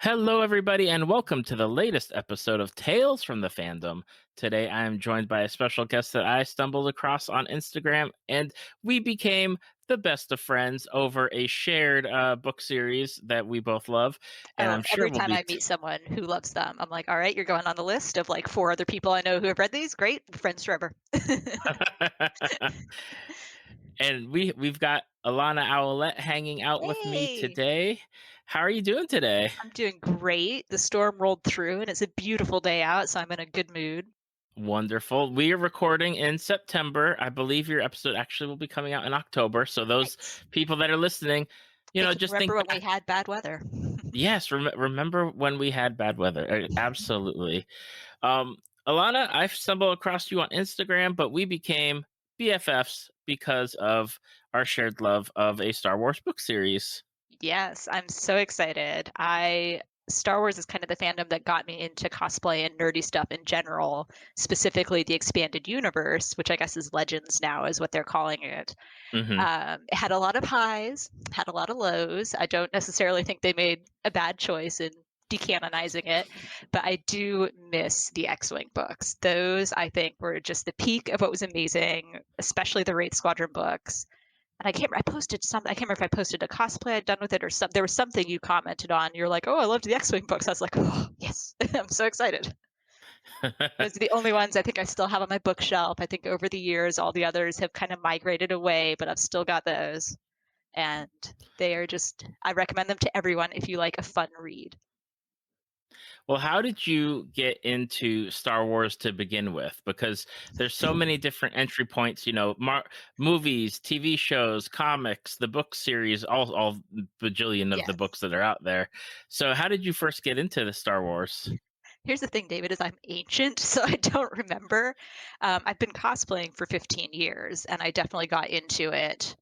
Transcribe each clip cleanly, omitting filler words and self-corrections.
Hello, everybody, and welcome to the latest episode of Tales from the Fandom. Today, I am joined by a special guest that I stumbled across on Instagram, and we became the best of friends over a shared book series that we both love. And Oh, I'm sure every we'll time be. I meet someone who loves them, I'm like, all right, you're going on the list of like four other people I know who have read these. Great, friends forever. And we've got Alana Owlet hanging out with me Hey, today. How are you doing today? I'm doing great. The storm rolled through and it's a beautiful day out, so I'm in a good mood. Wonderful. We are recording in September. I believe your episode actually will be coming out in October. So those Nice. people that are listening, They can just remember think when we back. had bad weather. Yes, remember when we had bad weather? Absolutely. Um, Alana, I stumbled across you on Instagram, but we became BFFs because of our shared love of a Star Wars book series. Yes, I'm so excited. I Star Wars is kind of the fandom that got me into cosplay and nerdy stuff in general, specifically the expanded universe, which I guess is Legends now, is what they're calling it. Hmm. It had a lot of highs, had a lot of lows. I don't necessarily think they made a bad choice in decanonizing it, but I do miss the X-Wing books. Those I think were just the peak of what was amazing, especially the Wraith Squadron books. And I posted some. I can't remember if I posted a cosplay I'd done with it or some. There was something you commented on. You're like, "Oh, I loved the X-Wing books." I was like, "Oh, yes, I'm so excited." Those are the only ones I think I still have on my bookshelf. I think over the years, all the others have kind of migrated away, but I've still got those. And they are just, I recommend them to everyone if you like a fun read. Well, how did you get into Star Wars to begin with? Because there's so many different entry points, movies, TV shows, comics, the book series, all bajillion of the Yes. books that are out there. So how did you first get into the Star Wars? Here's the thing, David, is I'm ancient, so I don't remember. I've been cosplaying for 15 years, and I definitely got into it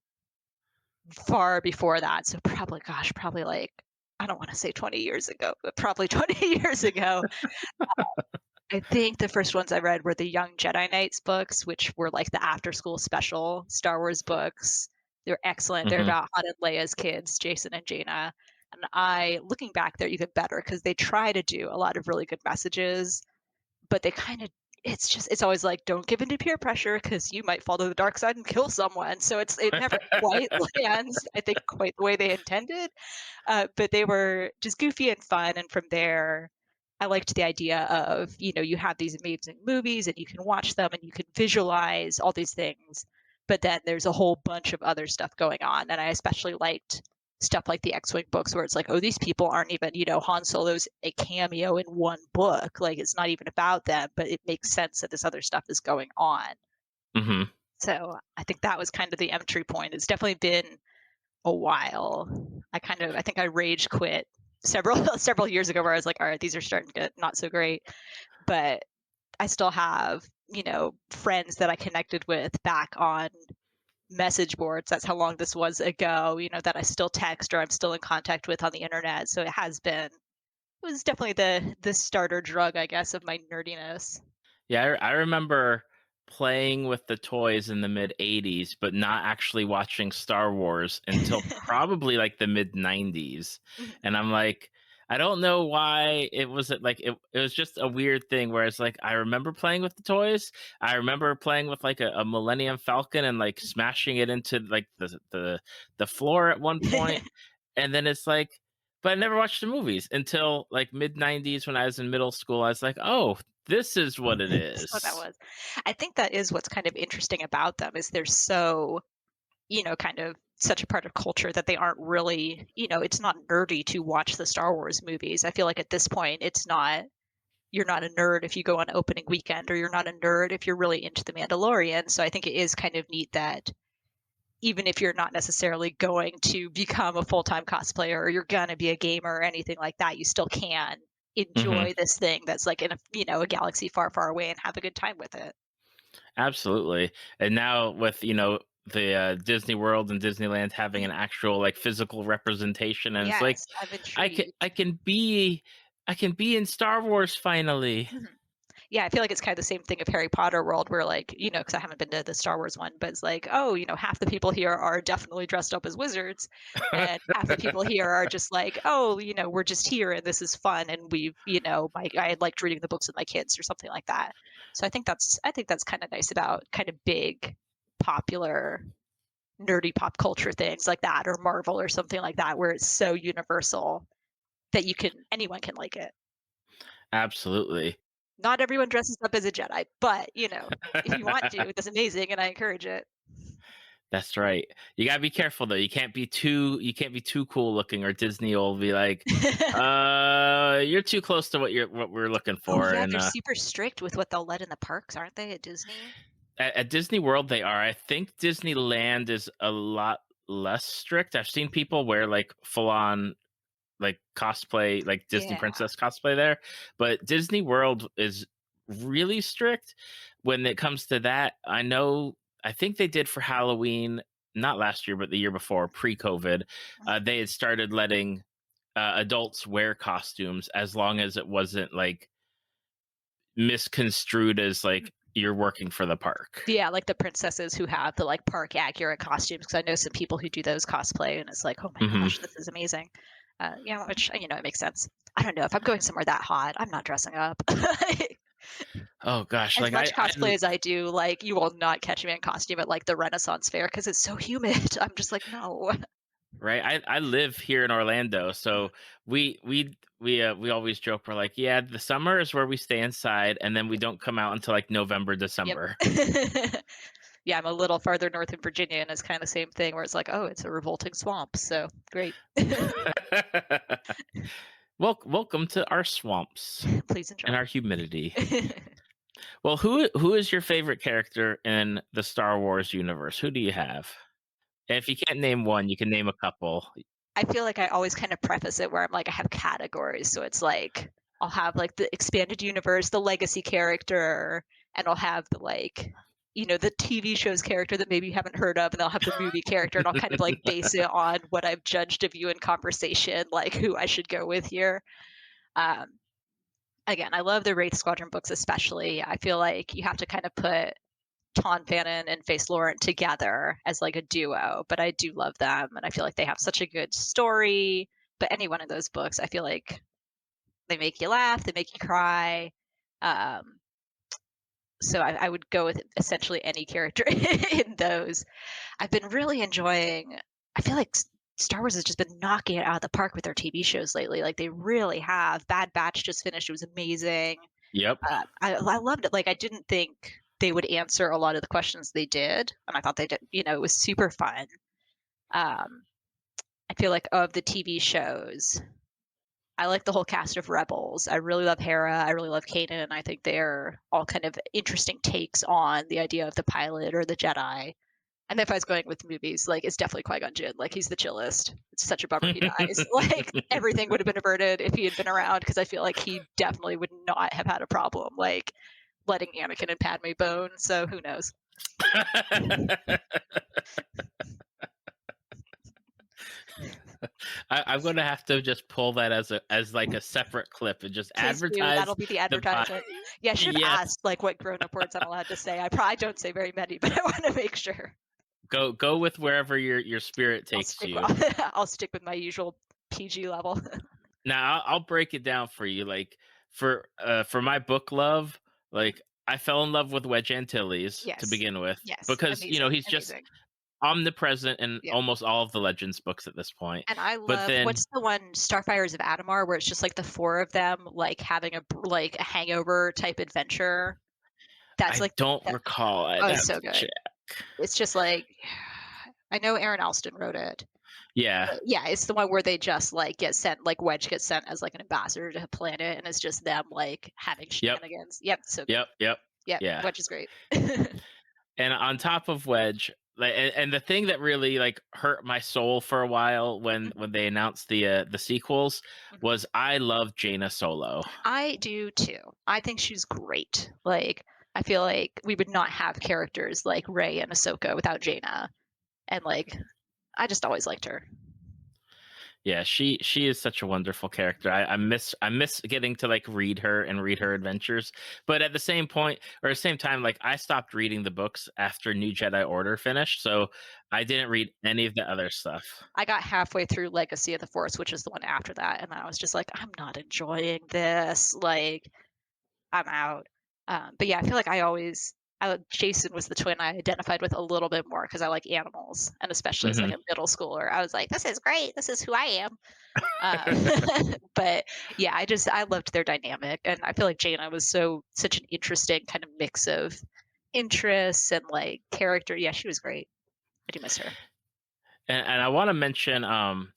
far before that. So probably like, I don't want to say 20 years ago, but probably 20 years ago. I think the first ones I read were the Young Jedi Knights books, which were like the after school special Star Wars books. They're excellent. They're Hmm. about Han and Leia's kids, Jason and Jaina. And looking back, they're even better because they try to do a lot of really good messages, but they kind of, it's always like, don't give in to peer pressure because you might fall to the dark side and kill someone. So it never quite lands, I think, quite the way they intended. But they were just goofy and fun. And from there, I liked the idea of, you have these amazing movies and you can watch them and you can visualize all these things. But then there's a whole bunch of other stuff going on. And I especially liked stuff like the X-Wing books where it's like, oh, these people aren't even, Han Solo's a cameo in one book. Like it's not even about them, but it makes sense that this other stuff is going on. Hmm. So I think that was kind of the entry point. It's definitely been a while. I think I rage quit several several years ago where I was like, all right, these are starting to get not so great. But I still have, friends that I connected with back on message boards. That's how long this was ago, that I still text or I'm still in contact with on the internet. So it was definitely the starter drug, I guess, of my nerdiness. Yeah, I remember playing with the toys in the mid 80s, but not actually watching Star Wars until probably like the mid 90s. And I'm like, I don't know why it was like it was just a weird thing where it's like I remember playing with the toys. I remember playing with like a Millennium Falcon and like smashing it into like the floor at one point. And then it's like, but I never watched the movies until like mid 90s when I was in middle school. I was like, oh, this is what it That's what that is. was. I think that is what's kind of interesting about them is they're so, kind of such a part of culture that they aren't really, it's not nerdy to watch the Star Wars movies. I feel like at this point, you're not a nerd if you go on opening weekend, or you're not a nerd if you're really into The Mandalorian. So I think it is kind of neat that even if you're not necessarily going to become a full-time cosplayer or you're going to be a gamer or anything like that, you still can Hmm. enjoy this thing that's like in a galaxy far, far away and have a good time with it. Absolutely. And now with, the Disney World and Disneyland having an actual like physical representation, and it's like Yes, I'm I can intrigued. I can be I can be in Star Wars finally. Yeah, I feel like it's kind of the same thing of Harry Potter world where like, because I haven't been to the Star Wars one, but it's like, oh, half the people here are definitely dressed up as wizards, and half the people here are just like, oh, we're just here and this is fun, and I liked reading the books with my kids or something like that. So I think that's kind of nice about kind of big, popular, nerdy pop culture things like that, or Marvel or something like that, where it's so universal that anyone can like it. Absolutely. Not everyone dresses up as a Jedi, but, if you want to, that's amazing, and I encourage it. That's right. You gotta be careful though. You can't be too cool looking, or Disney will be like, you're too close to what we're looking Oh, for. yeah, And they're super strict with what they'll let in the parks, aren't they, at Disney? at Disney World they are. I think Disneyland is a lot less strict. I've seen people wear like full on like cosplay, like Disney Yeah. princess cosplay there, but Disney World is really strict when it comes to that. I think they did for Halloween, not last year, but the year before, pre-COVID. Mhm. They had started letting adults wear costumes as long as it wasn't like misconstrued as like you're working for the park. Yeah, like the princesses who have the, like, park accurate costumes, because I know some people who do those cosplay, and it's like, "Oh my Hmm. gosh, this is amazing." Which, it makes sense. I don't know, if I'm going somewhere that hot, I'm not dressing up. Oh gosh, As like much cosplay as I do, like, you will not catch me in costume at, like, the Renaissance fair because it's so humid. I'm just like, "No." right. I live here in Orlando, so we always joke. We're like, yeah, the summer is where we stay inside, and then we don't come out until like November, Yep. December. Yeah, I'm a little farther north in Virginia, and it's kinda the same thing where it's like, "Oh, it's a revolting swamp, so great. Welcome to our swamps Please enjoy." and our humidity. Well, who is your favorite character in the Star Wars universe? Who do you have? And if you can't name one, you can name a couple. I feel like I always kind of preface it where I'm like, I have categories. So it's like, I'll have like the expanded universe, the legacy character, and I'll have the like, the TV show's character that maybe you haven't heard of, and they'll have the movie character, and I'll kind of like base it on what I've judged of you in conversation, like who I should go with here. Um, Again, I love the Wraith Squadron books, especially. I feel like you have to kind of put Ton Fannin and Face Laurent together as like a duo, but I do love them, and I feel like they have such a good story. But any one of those books, I feel like they make you laugh, they make you cry. Um, so I would go with essentially any character in those. I've been really enjoying. I feel like Star Wars has just been knocking it out of the park with their TV shows lately. Like they really have. Bad Batch just finished; it was amazing. Yep. I loved it. Like I didn't think they would answer a lot of the questions they did, and I thought they did. It was super fun. Um, I feel like of the TV shows, I like the whole cast of Rebels. I really love Hera. I really love Kanan. I think they're all kind of interesting takes on the idea of the pilot or the Jedi. And if I was going with movies, like it's definitely Qui-Gon Jinn. Like he's the chillest. It's such a bummer he dies. Like everything would have been averted if he had been around, because I feel like he definitely would not have had a problem like letting Anakin and Padme bone. So who knows? I'm gonna have to just pull that as like a separate clip and just Please do. advertise That'll be the the pod. advertisement. Yeah, I should have Yes, asked like what grown-up words I'm allowed to say. I probably don't say very many, but I want to make sure. go with wherever your spirit I'll takes stick. you. I'll stick with my usual PG level. Now I'll break it down for you. Like for my book love, like I fell in love with Wedge Antilles to Yes. begin with Yes. because Amazing. he's just Amazing. omnipresent in Yeah. almost all of the Legends books at this point. And I But love, then what's the one, Starfires of Adamar, where it's just like the four of them like having a hangover type adventure. That's I like don't that. recall. I'd Oh, it's have so to good. check. It's just like, I know Aaron Alston wrote it. Yeah. But yeah, it's the one where they just like get sent, like Wedge gets sent as like an ambassador to a planet, and it's just them like having Yep. shenanigans. Yep, so good. Yep. Yep. Yep, Yeah. Wedge is great. And on top of Wedge, like, and the thing that really like hurt my soul for a while when Mhm, they announced the sequels mhm. was I love Jaina Solo. I do too. I think she's great. Like, I feel like we would not have characters like Rey and Ahsoka without Jaina, and like, I just always liked her. Yeah, she is such a wonderful character. I miss getting to like read her and read her adventures. But at the same point or the same time, like I stopped reading the books after New Jedi Order finished, so I didn't read any of the other stuff. I got halfway through Legacy of the Force, which is the one after that, and I was just like, I'm not enjoying this. Like, I'm out. But yeah, I feel like Jason was the twin I identified with a little bit more because I like animals, and especially as like Hmm. a middle schooler, I was like, this is great. This is who I am. But yeah, I loved their dynamic, and I feel like Jaina was such an interesting kind of mix of interests and like character. Yeah, she was great. I do miss her. And I want to mention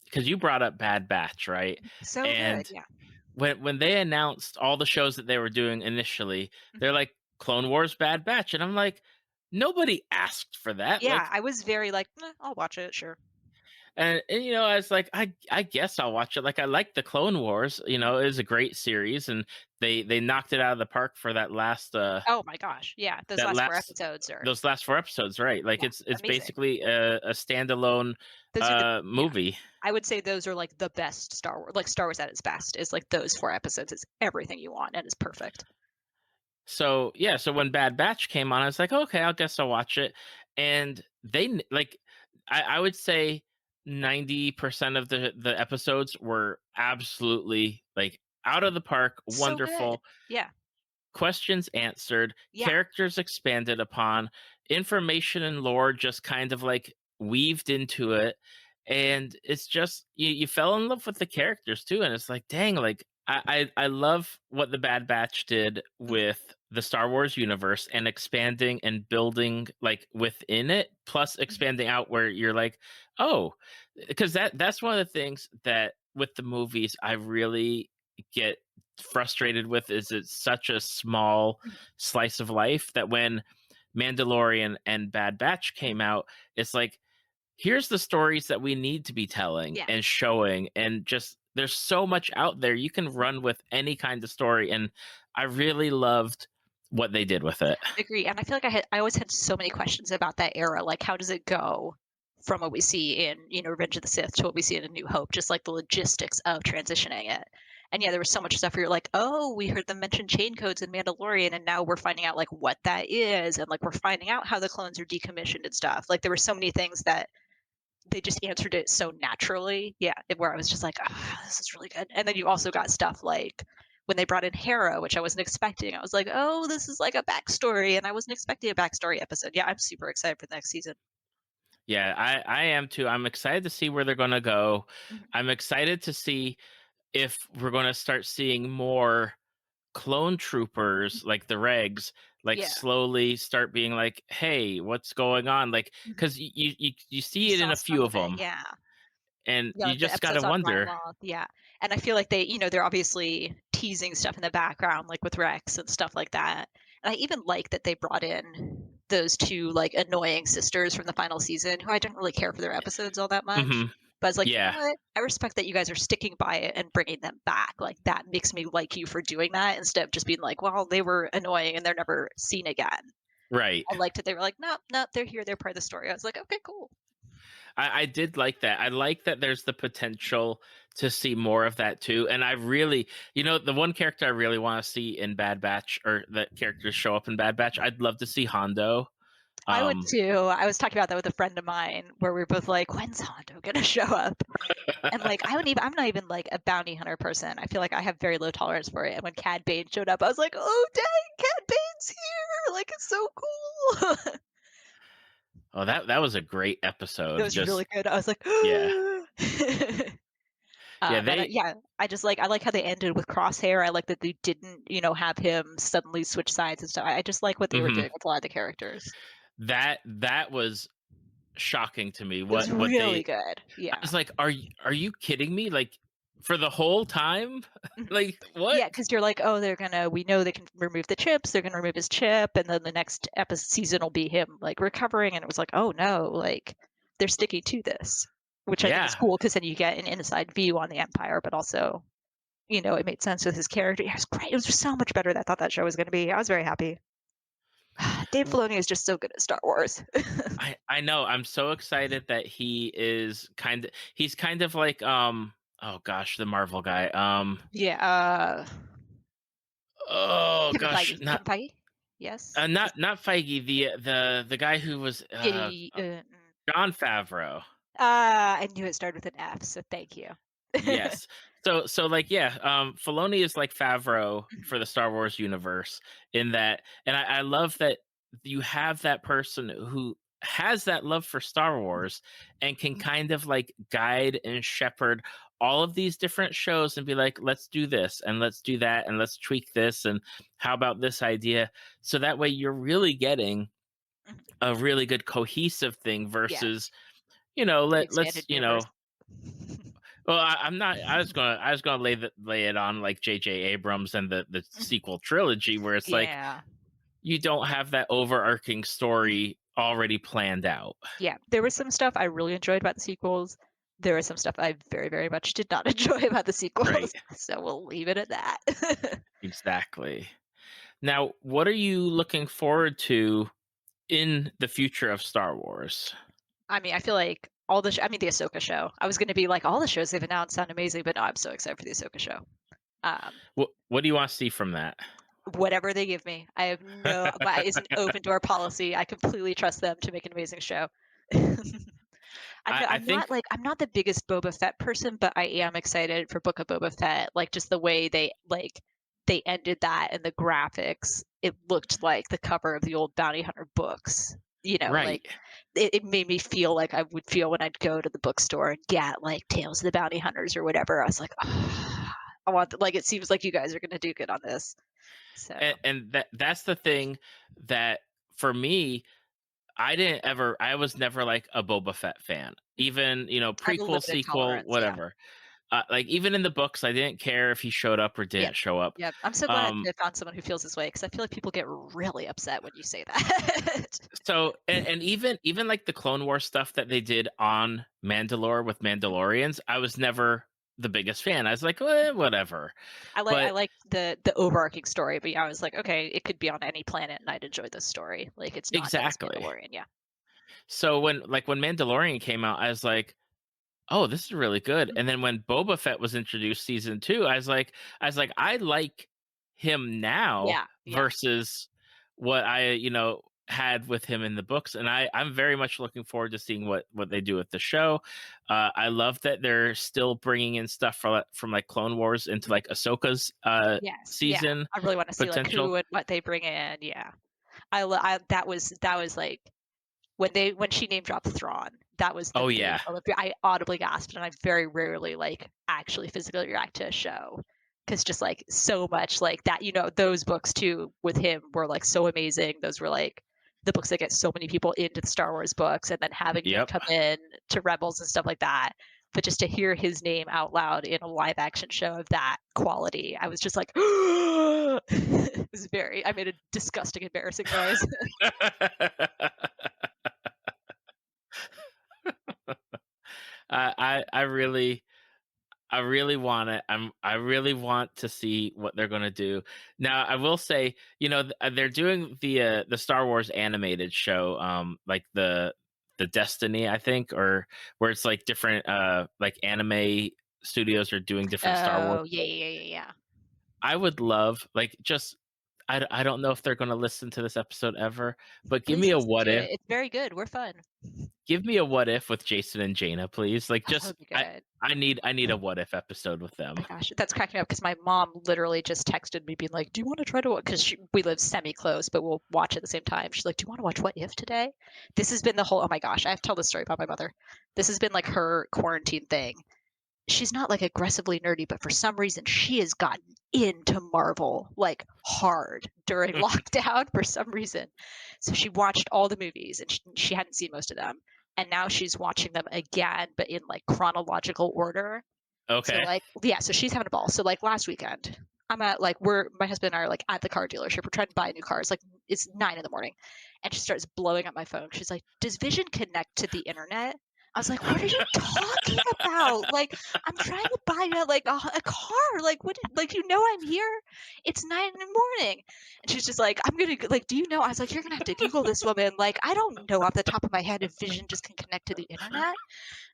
because you brought up Bad Batch, right? So good. And Yeah. when they announced all the shows that they were doing initially, they're Mhm. like Clone Wars Bad Batch, and I'm like, nobody asked for that. Yeah, Like, I was very like, I'll watch it. Sure. and you know, I was like, I guess I'll watch it. Like, I like the Clone Wars. You Mhm. know, it was a great series, and they knocked it out of the park for Oh my gosh. Yeah, those that last 4 last episodes are those last 4 episodes, right? Like, yeah, it's amazing. basically a standalone Those are the yeah. movie. I would say those are like the best Star Wars, like Star Wars at its best is like those 4 episodes is everything you want and it's perfect. So yeah, so when Bad Batch came on, I was like, okay, I guess I'll watch it. And like, I would say 90% of the episodes were absolutely like out of the park, So good. wonderful, Yeah. questions answered, Yeah. characters expanded upon, information and lore just kind of like weaved into it. And it's just you fell in love with the characters too. And it's like, dang, like I love what the Bad Batch did Mhm. with the Star Wars universe and expanding and building like within it, plus Mhm. expanding out where you're like, oh, because that's one of the things that with the movies I really get frustrated with is it's such a small Mhm. slice of life that when Mandalorian and Bad Batch Mhm. came out, it's like here's the stories that we need to be telling Yeah. and showing and just there's so much out there you can run with any kind of story and I really loved what they did with it. Agree, and I feel like I always had so many questions about that era, like, how does it go from what we see in, Revenge of the Sith to what we see in A New Hope, just, like, the logistics of transitioning it, and, yeah, there was so much stuff where you're like, "Oh, we heard them mention chain codes in Mandalorian, and now we're finding out, like, what that is, and, like, we're finding out how the clones are decommissioned and stuff." Like, there were so many things that they just answered it so naturally. Yeah, where I was just like, "Ah, this is really good." And then you also got stuff like when they brought in Hera, which I wasn't expecting. I was like, "Oh, this is like a backstory," and I wasn't expecting a backstory episode. Yeah, I'm super excited for the next season. Yeah, I am too. I'm excited to see where they're going to go. Mhm. I'm excited to see if we're going to start seeing more clone troopers like the regs like Yeah. slowly start being like, hey, what's going on, like Mhm. because you You see it in saw a few some of of it, them yeah. and Yeah, you like the just gotta episodes on wonder. Ryloth, yeah, and I feel like they're obviously teasing stuff in the background, like with Rex and stuff like that, and I even like that they brought in those 2, like, annoying sisters from the final season who I didn't really care for their episodes all that much, Hmm. but I was like, "You know Yeah, what? I respect that you guys are sticking by it and bringing them back, like, that makes me like you for doing that instead of just being like, well, they were annoying and they're never seen again." right. I liked that they were like, "Nope, nope, they're here, they're part of the story." I was like, "Okay, cool." I did like that. I like that there's the potential to see more of that too. And I really, the one character I really want to see in Bad Batch, or that characters show up in Bad Batch, I'd love to see Hondo. I would Um, too. I was talking about that with a friend of mine where we are both like, "When's Hondo gonna show up?" And, like, I'm not even, like, a bounty hunter person. I feel like I have very low tolerance for it, and when Cad Bane showed up, I was like, "Oh, dang, Cad Bane's here! Like, it's so cool." oh, that was a great It episode. was really Just good. I was like, yeah, yeah. and, They yeah, I like how they ended with Crosshair. I like that they didn't, have him suddenly switch sides and stuff. I just like what they were hmm doing with a lot of the characters. that was shocking to me. It was What really they good. I Yeah. was like, are you kidding me? Like for the whole time? Mhm. Like what? Yeah, because 'cause you're like, "Oh, we know they can remove the chips, they're gonna remove his chip, and then the next season will be him, like, recovering," and it was like, "Oh, no," like, they're sticking to this, which I think is Yeah. cool because then you get an inside view on the Empire, but also, it made sense with his character. Yeah, it was great. It was just so much better than I thought that show was gonna be. I was very happy. Dave Filoni is just so good at Star Wars. I know. I'm so excited that he's kind of like oh gosh, the Marvel guy. Yeah, Oh Kevin gosh, Feige. Kevin Feige? Yes? not Feige, the guy who was Yeah, John Favreau. I knew it started with an F, so thank you. Yes. So like yeah, Filoni is like Favreau Mhm, for the Star Wars universe in that, and I love that you have that person who has that love for Star Wars and can mhm, kind of like guide and shepherd all of these different shows and be like, let's do this and let's do that and let's tweak this and how about this idea? So that way you're really getting mhm. a really good cohesive thing versus, Yes, the let's, expanded universe. well, I'm not. I was gonna lay it on like J.J. Abrams and the Mhm. sequel trilogy, where it's like Yeah. you don't have that overarching Mhm. story already planned out. Yeah, there was some stuff I really enjoyed about the sequels. There was some stuff I very, very much did not enjoy about the sequels, Right. so we'll leave it at that. Exactly. Now, what are you looking forward to in the future of Star Wars? I mean, I feel like all the the Ahsoka show. I was gonna be like, all the shows they've announced sound amazing, but no, I'm so excited for the Ahsoka show. What do you want to see from that? Whatever they give me. I have no but it's an open door policy. I completely trust them to make an amazing show. I think I'm not the biggest Boba Fett person, but I am excited for Book of Boba Fett. Like just the way they ended that and the graphics. It looked like the cover of the old Bounty Hunter books. You know, like right. it made me feel like I would feel when I'd go to the bookstore and get like Tales of the Bounty Hunters or whatever. I was like, oh, I want like it seems like you guys are gonna do good on this. So And that's the thing that for me I was never like a Boba Fett fan. Even, I have a prequel, limited sequel, tolerance, yeah. whatever. Like even in the books, I didn't care if he showed up or Yep. didn't show up. Yep. I'm so glad Um, they found someone who feels this way because I feel like people get really upset when you say that. so and even like the Clone Wars stuff that they did on Mandalore with Mandalorians, I was never the biggest fan. I was like, whatever. I But like the overarching story, but yeah, I was like, okay, it could be on any planet and I'd enjoy this story. Like it's not just exactly. Mandalorian, yeah. So when Mandalorian came out, I was like, oh, this is really good. Mhm. And then when Boba Fett was introduced season 2, I like him now Yeah, yeah. versus what I, had with him in the books. And I'm very much looking forward to seeing what they do with the show. I love that they're still bringing in stuff from like Clone Wars into Mhm. like Ahsoka's Yes, yeah. season I really want to see like potential. who and what they bring in. Yeah. That was like when she name dropped Thrawn, that was the Oh big yeah. I audibly gasped, and I very rarely, like, actually physically react to a show because just, like, so much like that those books too with him were, like, so amazing. Those were, like, the books that get so many people into the Star Wars books, and then having him Yep. come in to Rebels and stuff like that. But just to hear his name out loud in a live action show of that quality, I was just like, it was very I made a disgusting, embarrassing noise. I really want it. I really want to see what they're going to do. Now, I will say, they're doing the Star Wars animated show, like the Destiny, I think, or where it's like different like anime studios are doing different Star Wars. Oh, yeah, yeah, yeah, yeah. I would love like just I don't know if they're going to listen to this episode ever, but Please listen to it. It's very good. We're fun. give me a what if with Jason and Jaina, please. Like Oh, that just would be good. I need a what if episode with My them. gosh, that's cracking me up because my mom literally just texted me being like, "Do you want to try to?" Because we live semi close, but we'll watch at the same time. She's like, "Do you want to watch What If today?" This has been the whole. Oh my gosh, I have to tell this story about my mother. This has been like her quarantine thing. She's not like aggressively nerdy, but for some reason she has gotten into Marvel like hard during lockdown for some reason. So she watched all the movies and she hadn't seen most of them. And now she's watching them again, but in like chronological order. So Okay. like yeah, so she's having a ball. So like last weekend, I'm at like we're my husband and I are like at the car dealership. We're trying to buy a new car. It's like it's 9 in the morning. And she starts blowing up my phone. She's like, "Does Vision connect to the internet?" I was like, "What are you talking about? Like, I'm trying to buy you like a car. Like, what? Like, you know, I'm here. It's 9 in the morning." And she's just like, "I'm gonna like, do you know?" I was like, "You're gonna have to Google this woman. Like, I don't know off the top of my head if Vision just can connect to the internet."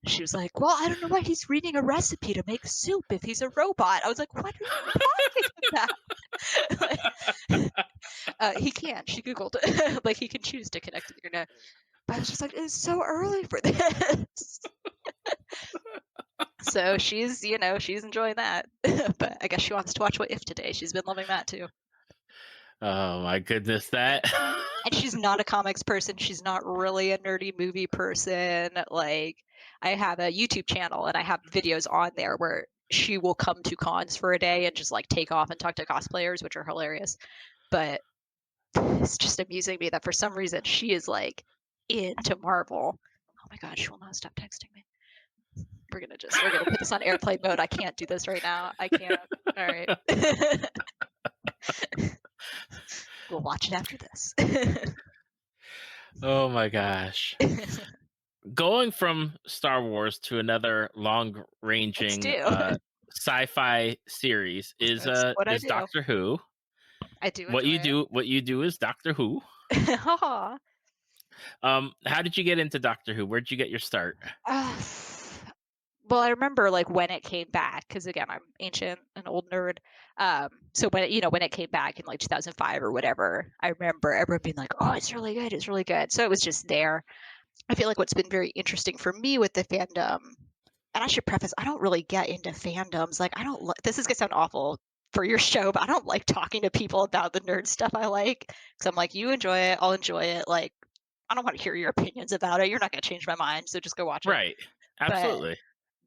She was like, "Well, I don't know why he's reading a recipe to make soup if he's a robot." I was like, "What are you talking about?" He can. She Googled like he can choose to connect to the internet. But I was just like, it's so early for this. So she's, she's enjoying that. But I guess she wants to watch What If today. She's been loving that too. Oh my goodness, that. And she's not a comics person. She's not really a nerdy movie person. Like, I have a YouTube channel and I have videos on there where she will come to cons for a day and just like take off and talk to cosplayers, which are hilarious. But it's just amusing me that for some reason she is like into Marvel. Oh my god, she will not stop texting me. We're gonna put this on airplane mode. I can't do this right now. I can't. All right. We'll watch it after this. Oh my gosh. Going from Star Wars to another Let's long-ranging do. sci-fi series That's what I is do. Doctor Who. I do What enjoy you do is Doctor Who. it. How did you get into Doctor Who? Where'd you get your start? Well, I remember like when it came back, because again, I'm ancient, an old nerd. So when it came back in like 2005 or whatever, I remember everyone being like, "Oh, it's really good, it's really good." So it was just there. I feel like what's been very interesting for me with the fandom, and I should preface, I don't really get into fandoms. Like, I don't. This is gonna sound awful for your show, but I don't like talking to people about the nerd stuff I like, because I'm like, you enjoy it, I'll enjoy it. Like, I don't want to hear your opinions about it. You're not gonna change my mind, so just go watch it. Right. But Absolutely.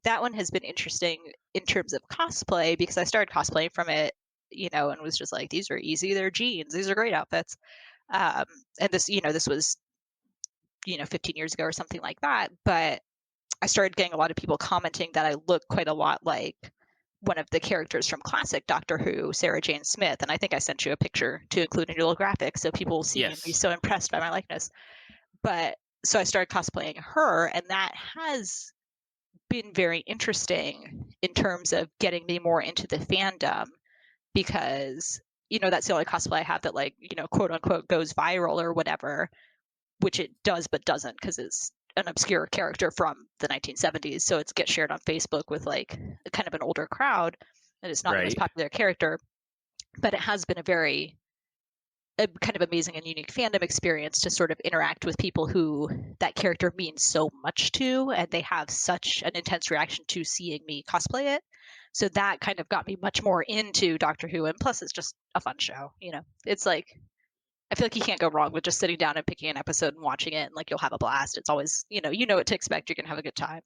that one has been interesting in terms of cosplay because I started cosplaying from it, and was just like, these are easy. They're jeans. These are great outfits. Um, and this was, 15 years ago or something like that. But I started getting a lot of people commenting that I look quite a lot like one of the characters from classic Doctor Who, Sarah Jane Smith. And I think I sent you a picture to include in your little graphic so people will see and be Yes. so impressed by my likeness. But so I started cosplaying her, and that has been very interesting in terms of getting me more into the fandom because that's the only cosplay I have that like quote unquote goes viral or whatever, which it does but doesn't because it's an obscure character from the 1970s, so it gets shared on Facebook with like kind of an older crowd and it's not the most Right. popular character. But it has been a kind of amazing and unique fandom experience to sort of interact with people who that character means so much to, and they have such an intense reaction to seeing me cosplay it. So that kind of got me much more into Doctor Who, and plus it's just a fun show. It's like I feel like you can't go wrong with just sitting down and picking an episode and watching it, and like you'll have a blast. It's always you know what to expect. You're gonna have a good time.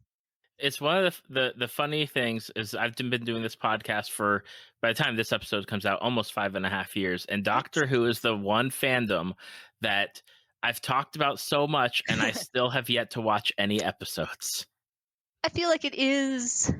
It's one of the funny things is I've been doing this podcast for, by the time this episode comes out, almost 5.5 years, and Doctor Who is the one fandom that I've talked about so much, and I still have yet to watch any episodes. I feel like it is.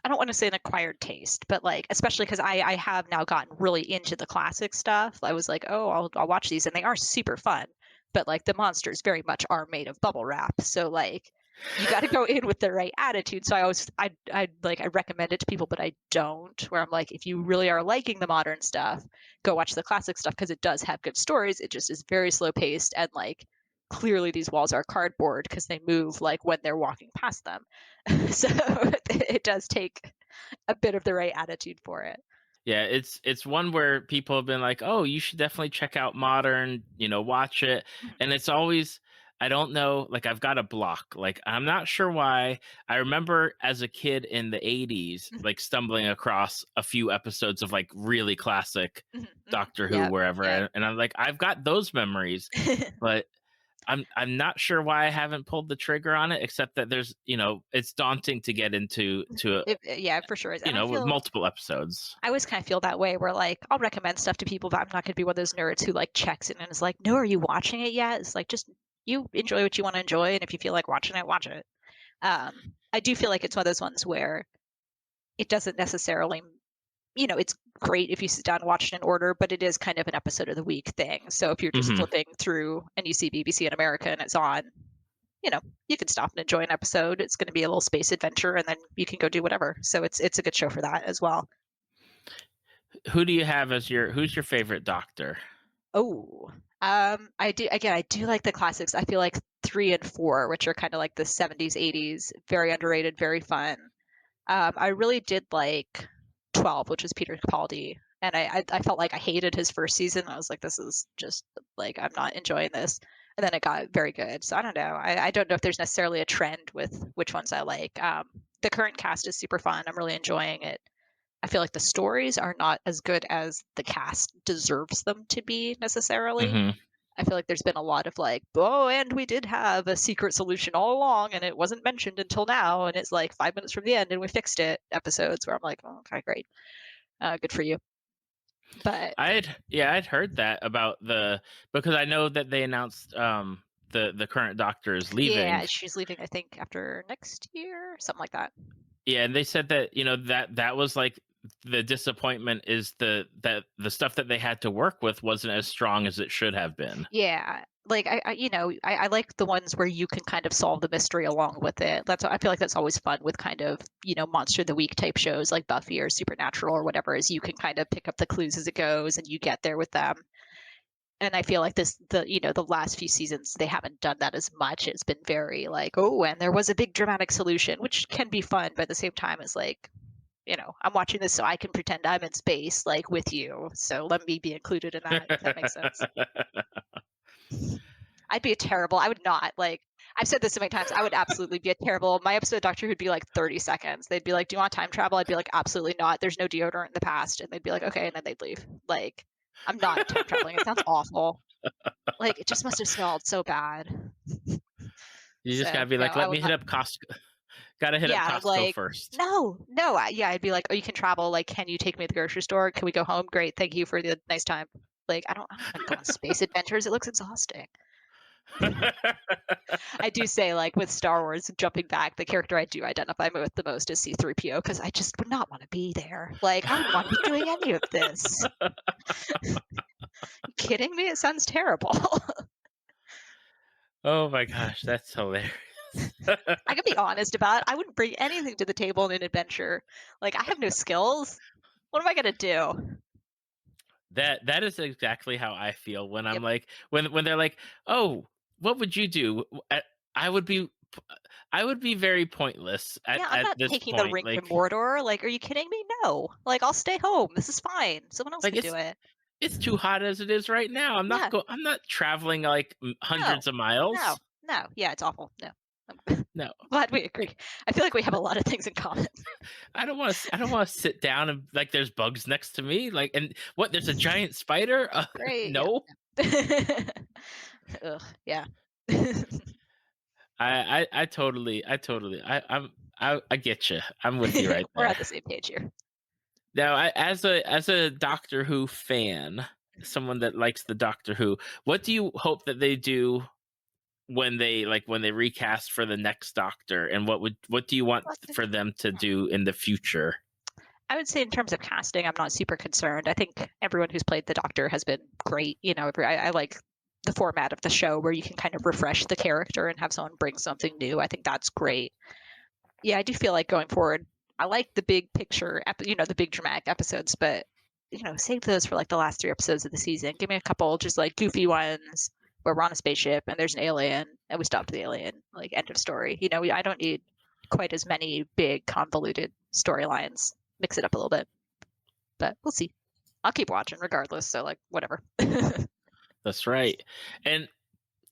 I don't want to say an acquired taste, but like especially because I have now gotten really into the classic stuff. I was like, oh, I'll watch these, and they are super fun. But like the monsters very much are made of bubble wrap, so like you got to go in with the right attitude. So I recommend it to people, but I don't. Where I'm like, if you really are liking the modern stuff, go watch the classic stuff because it does have good stories. It just is very slow paced and like clearly these walls are cardboard because they move like when they're walking past them. So it does take a bit of the right attitude for it. Yeah, it's one where people have been like, "Oh, you should definitely check out Modern, watch it." And it's always, I don't know, like I've got a block. Like I'm not sure why. I remember as a kid in the 80s like stumbling across a few episodes of like really classic Doctor Who Yep, wherever, yep. and I'm like, I've got those memories, but I'm not sure why I haven't pulled the trigger on it, except that there's, it's daunting to get into Yeah, for sure is. And with multiple episodes. I always kind of feel that way where like I'll recommend stuff to people, but I'm not going to be one of those nerds who like checks in and is like, no, are you watching it yet? It's like, just you enjoy what you want to enjoy. And if you feel like watching it, watch it. I do feel like it's one of those ones where it doesn't necessarily, it's great if you sit down and watch it in order, but it is kind of an episode of the week thing. So if you're just Mhm. flipping through and you see BBC in America and it's on, you know, you can stop and enjoy an episode. It's going to be a little space adventure, and then you can go do whatever. So it's a good show for that as well. Who do you have as who's your favorite doctor? Oh, I do again. I do like the classics. I feel like 3 and 4, which are kind of like the 70s, 80s, very underrated, very fun. I really did like 12, which was Peter Capaldi, and I felt like I hated his first season. I was like, this is just like I'm not enjoying this. And then it got very good. So I don't know. I don't know if there's necessarily a trend with which ones I like. The current cast is super fun. I'm really enjoying it. I feel like the stories are not as good as the cast deserves them to be necessarily. Hmm. I feel like there's been a lot of like, oh, and we did have a secret solution all along, and it wasn't mentioned until now, and it's like 5 minutes from the end, and we fixed it. Episodes where I'm like, oh, okay, great, good for you. But I'd heard that about because I know that they announced the current doctor is leaving. yeah, she's leaving, I think, after next year, something like that. Yeah, and they said that that was like the disappointment is that the stuff that they had to work with wasn't as strong as it should have been. Yeah, like I like the ones where you can kind of solve the mystery along with it. I feel like that's always fun with kind of Monster of the Week type shows like Buffy or Supernatural or whatever. Is you can kind of pick up the clues as it goes and you get there with them. And I feel like the last few seasons they haven't done that as much. It's been very like, oh, and there was a big dramatic solution, which can be fun, but at the same time it's like, I'm watching this so I can pretend I'm in space like with you. So let me be included in that, if that makes sense. I would not like, I've said this so many times. I would absolutely be a terrible. My episode of Doctor Who would be like 30 seconds. They'd be like, "Do you want time travel?" I'd be like, "Absolutely not. There's no deodorant in the past." And they'd be like, "Okay," and then they'd leave. Like, I'm not time traveling. It sounds awful. Like, it just must have smelled so bad. You just So gotta be no, like, I let will me hit not. up Costco. Gotta hit up Yeah, Costco like first. no, no. Yeah, I'd be like, "Oh, you can travel. Like, can you take me to the grocery store? Can we go home? Great, thank you for the nice time." Like, I don't want to go on space adventures. It looks exhausting. I do say, like, with Star Wars, jumping back, the character I do identify with the most is C-3PO because I just would not want to be there. Like, I wouldn't want to be doing any of this. You kidding me? It sounds terrible. Oh my gosh, that's hilarious. I can be honest about it. I wouldn't bring anything to the table in an adventure. Like, I have no skills. What am I gonna do? That is exactly how I feel when I'm Yep. like when they're like, "Oh, what would you do?" I would be I would be very pointless Yeah, I'm at not this taking the point. ring to Mordor. Like, are you kidding me? No. Like, I'll stay home. This is fine. Someone else Like can do it. it's too hot as it is right now. Yeah. I'm not traveling like No. hundreds of No. miles. No. Yeah, it's awful. No. I'm No. glad we agree. I feel like we have a lot of things in common. I don't want to sit down and like there's bugs next to me like and what there's a giant spider? Great. Yeah. No. Ugh, yeah. I get you. I'm with you right We're on there. the same page here. Now, as a Doctor Who fan, someone that likes the Doctor Who, what do you hope that they do when they recast for the next Doctor, and what do you want for them to do in the future? I would say in terms of casting, I'm not super concerned. I think everyone who's played the Doctor has been great. I like the format of the show where you can kind of refresh the character and have someone bring something new. I think that's great. Yeah, I do feel like going forward, I like the big picture, the big dramatic episodes, but save those for like the last 3 episodes of the season. Give me a couple just like goofy ones where we're on a spaceship and there's an alien and we stop the alien, like end of story. I don't need quite as many big convoluted storylines. Mix it up a little bit, but we'll see. I'll keep watching regardless. So like whatever. That's right. And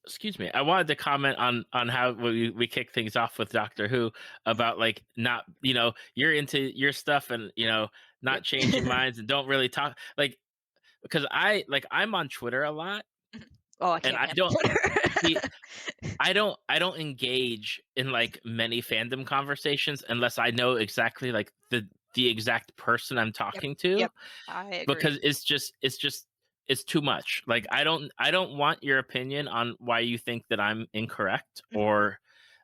excuse me, I wanted to comment on how we kick things off with Doctor Who about like not you're into your stuff and not Yep. changing minds and don't really talk like because I'm on Twitter a lot Oh, I and can't handle Twitter. see I don't engage in like many fandom conversations unless I know exactly like the exact person I'm Yep. talking to Yep. I agree. because it's too much. Like I don't want your opinion on why you think that I'm incorrect or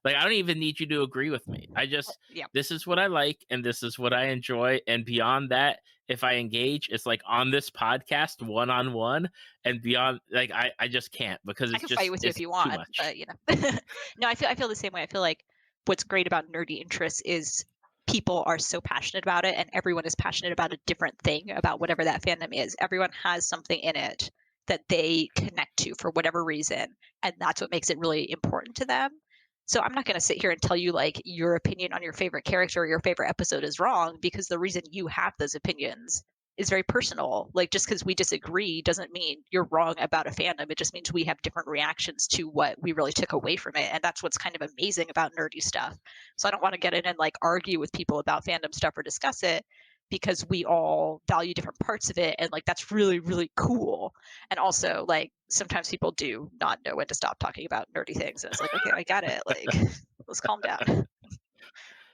like I don't even need you to agree with me. I just Yep. this is what I like and this is what I enjoy and beyond that if I engage, it's like on this podcast, one on one, and beyond. Like I just can't, because I can fight with you if it's you too want, much. but no, I feel the same way. I feel like what's great about nerdy interests is people are so passionate about it, and everyone is passionate about a different thing about whatever that fandom is. Everyone has something in it that they connect to for whatever reason, and that's what makes it really important to them. So I'm not going to sit here and tell you like your opinion on your favorite character or your favorite episode is wrong, because the reason you have those opinions is very personal. Like, just because we disagree doesn't mean you're wrong about a fandom. It just means we have different reactions to what we really took away from it. And that's what's kind of amazing about nerdy stuff. So I don't want to get in and like argue with people about fandom stuff or discuss it, because we all value different parts of it. And like, that's really, really cool. And also, like, sometimes people do not know when to stop talking about nerdy things. And it's like, okay, I get it. Like, let's calm down.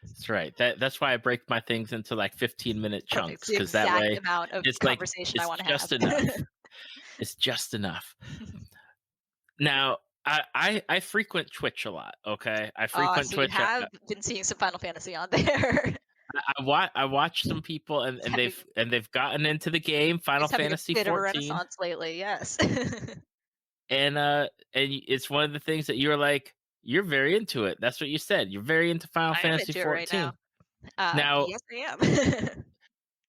That's right. That's why I break my things into like 15-minute Perfect. It's chunks, the because that exact way amount of it's like conversation I it's want to just have. enough. It's just enough. Now, I frequent Twitch a lot. Okay, I frequent So you Twitch. have been seeing some Final Fantasy on there. I watch some people, and, It's and having they've gotten into the game, Final it's having a Fantasy bit of a 14, renaissance lately, yes. it's one of the things that you're like, you're very into it. That's what you said. You're very into Final I am Fantasy into it right 14. now. Now, Yes, I am.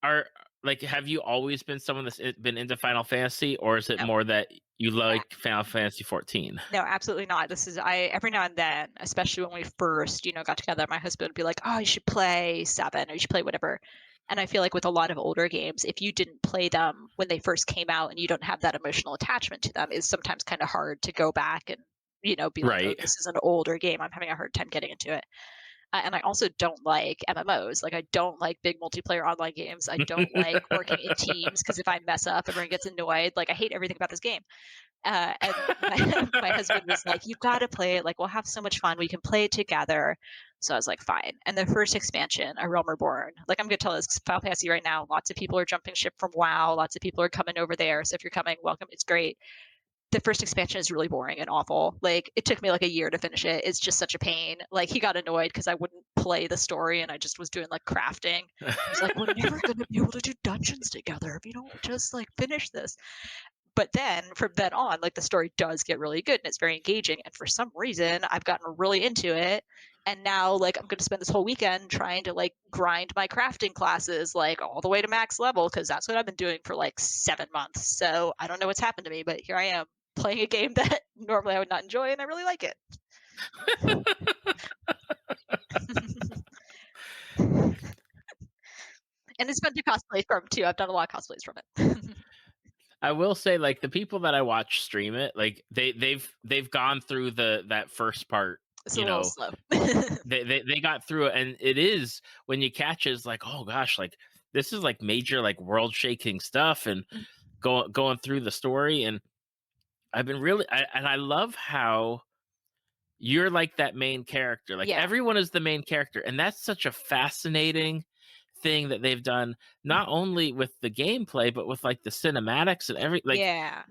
are like, have you always been someone that's been into Final Fantasy, or is it No, more that you like Final Fantasy 14? no, absolutely not. This is I every now and then, especially when we first, got together, my husband would be like, "Oh, you should play 7 or you should play whatever." And I feel like with a lot of older games, if you didn't play them when they first came out and you don't have that emotional attachment to them, it's sometimes kind of hard to go back and, be like, "Oh, Right. this is an older game. I'm having a hard time getting into it." And I also don't like MMOs. Like, I don't like big multiplayer online games. I don't like working in teams, because if I mess up, everyone gets annoyed. Like, I hate everything about this game. And my husband was like, "You've got to play it. Like, we'll have so much fun. We can play it together." So I was like, fine. And the first expansion, A Realm Reborn, like, I'm going to tell this Final Fantasy right now, lots of people are jumping ship from WoW. Lots of people are coming over there. So if you're coming, welcome. It's great. The first expansion is really boring and awful. Like, it took me like a year to finish it. It's just such a pain. Like, he got annoyed because I wouldn't play the story and I just was doing like crafting. He's like, "We're never going to be able to do dungeons together if you don't just like finish this." But then from then on, like, the story does get really good and it's very engaging. And for some reason, I've gotten really into it. And now, like, I'm going to spend this whole weekend trying to like grind my crafting classes like all the way to max level, because that's what I've been doing for like 7 months. So I don't know what's happened to me, but here I am playing a game that normally I would not enjoy, and I really like it. And it's fun to cosplay from too. I've done a lot of cosplays from it. I will say, like, the people that I watch stream it, like, they've gone through that first part. It's a little slow. They got through it, and it is, when you catch it, it's like, oh gosh, like, this is like major, like, world shaking stuff, and going through the story. And I've been really, and I love how you're like that main character. Like, Yeah. everyone is the main character, and that's such a fascinating thing that they've done, not only with the gameplay but with like the cinematics and Yeah.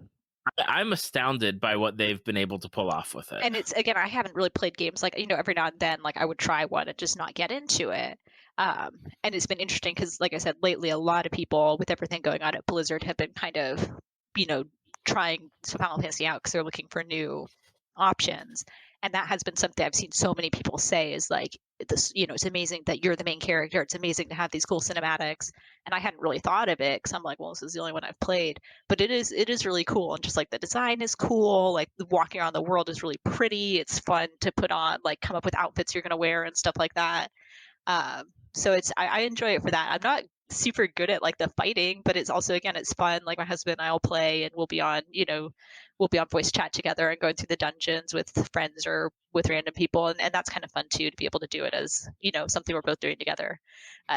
I'm astounded by what they've been able to pull off with it. And it's, again, I haven't really played games like, every now and then, like, I would try one and just not get into it. And it's been interesting because, like I said, lately, a lot of people with everything going on at Blizzard have been kind of, trying some Final Fantasy out because they're looking for new options. And that has been something I've seen so many people say is like, this, it's amazing that you're the main character. It's amazing to have these cool cinematics. And I hadn't really thought of it because I'm like, well, this is the only one I've played. But it is really cool. And just like the design is cool. Like, walking around the world is really pretty. It's fun to put on, like, come up with outfits you're going to wear and stuff like that. So I enjoy it for that. I'm not super good at like the fighting, but it's also, again, it's fun. Like, my husband and I'll play, and we'll be on voice chat together and going through the dungeons with friends or with random people, and that's kind of fun too, to be able to do it as something we're both doing together.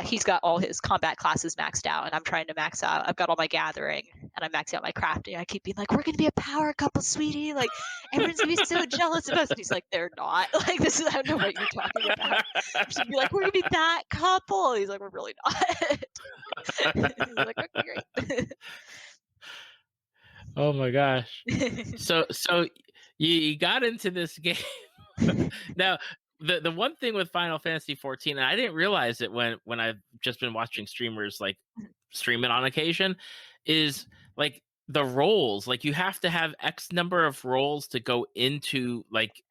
He's got all his combat classes maxed out, and I'm trying to max out. I've got all my gathering, and I'm maxing out my crafting. I keep being like, "We're gonna be a power couple, sweetie. Like, everyone's gonna be so jealous of us." And he's like, "They're not. Like, this is, I don't know what you're talking about." I'm just gonna be like, "We're gonna be that couple." He's like, "We're really not." He's like, "Okay, great." Oh my gosh. So you got into this game. Now, the one thing with Final Fantasy 14, and I didn't realize it when I've just been watching streamers like stream it on occasion, is like the roles. Like you have to have X number of roles to go into like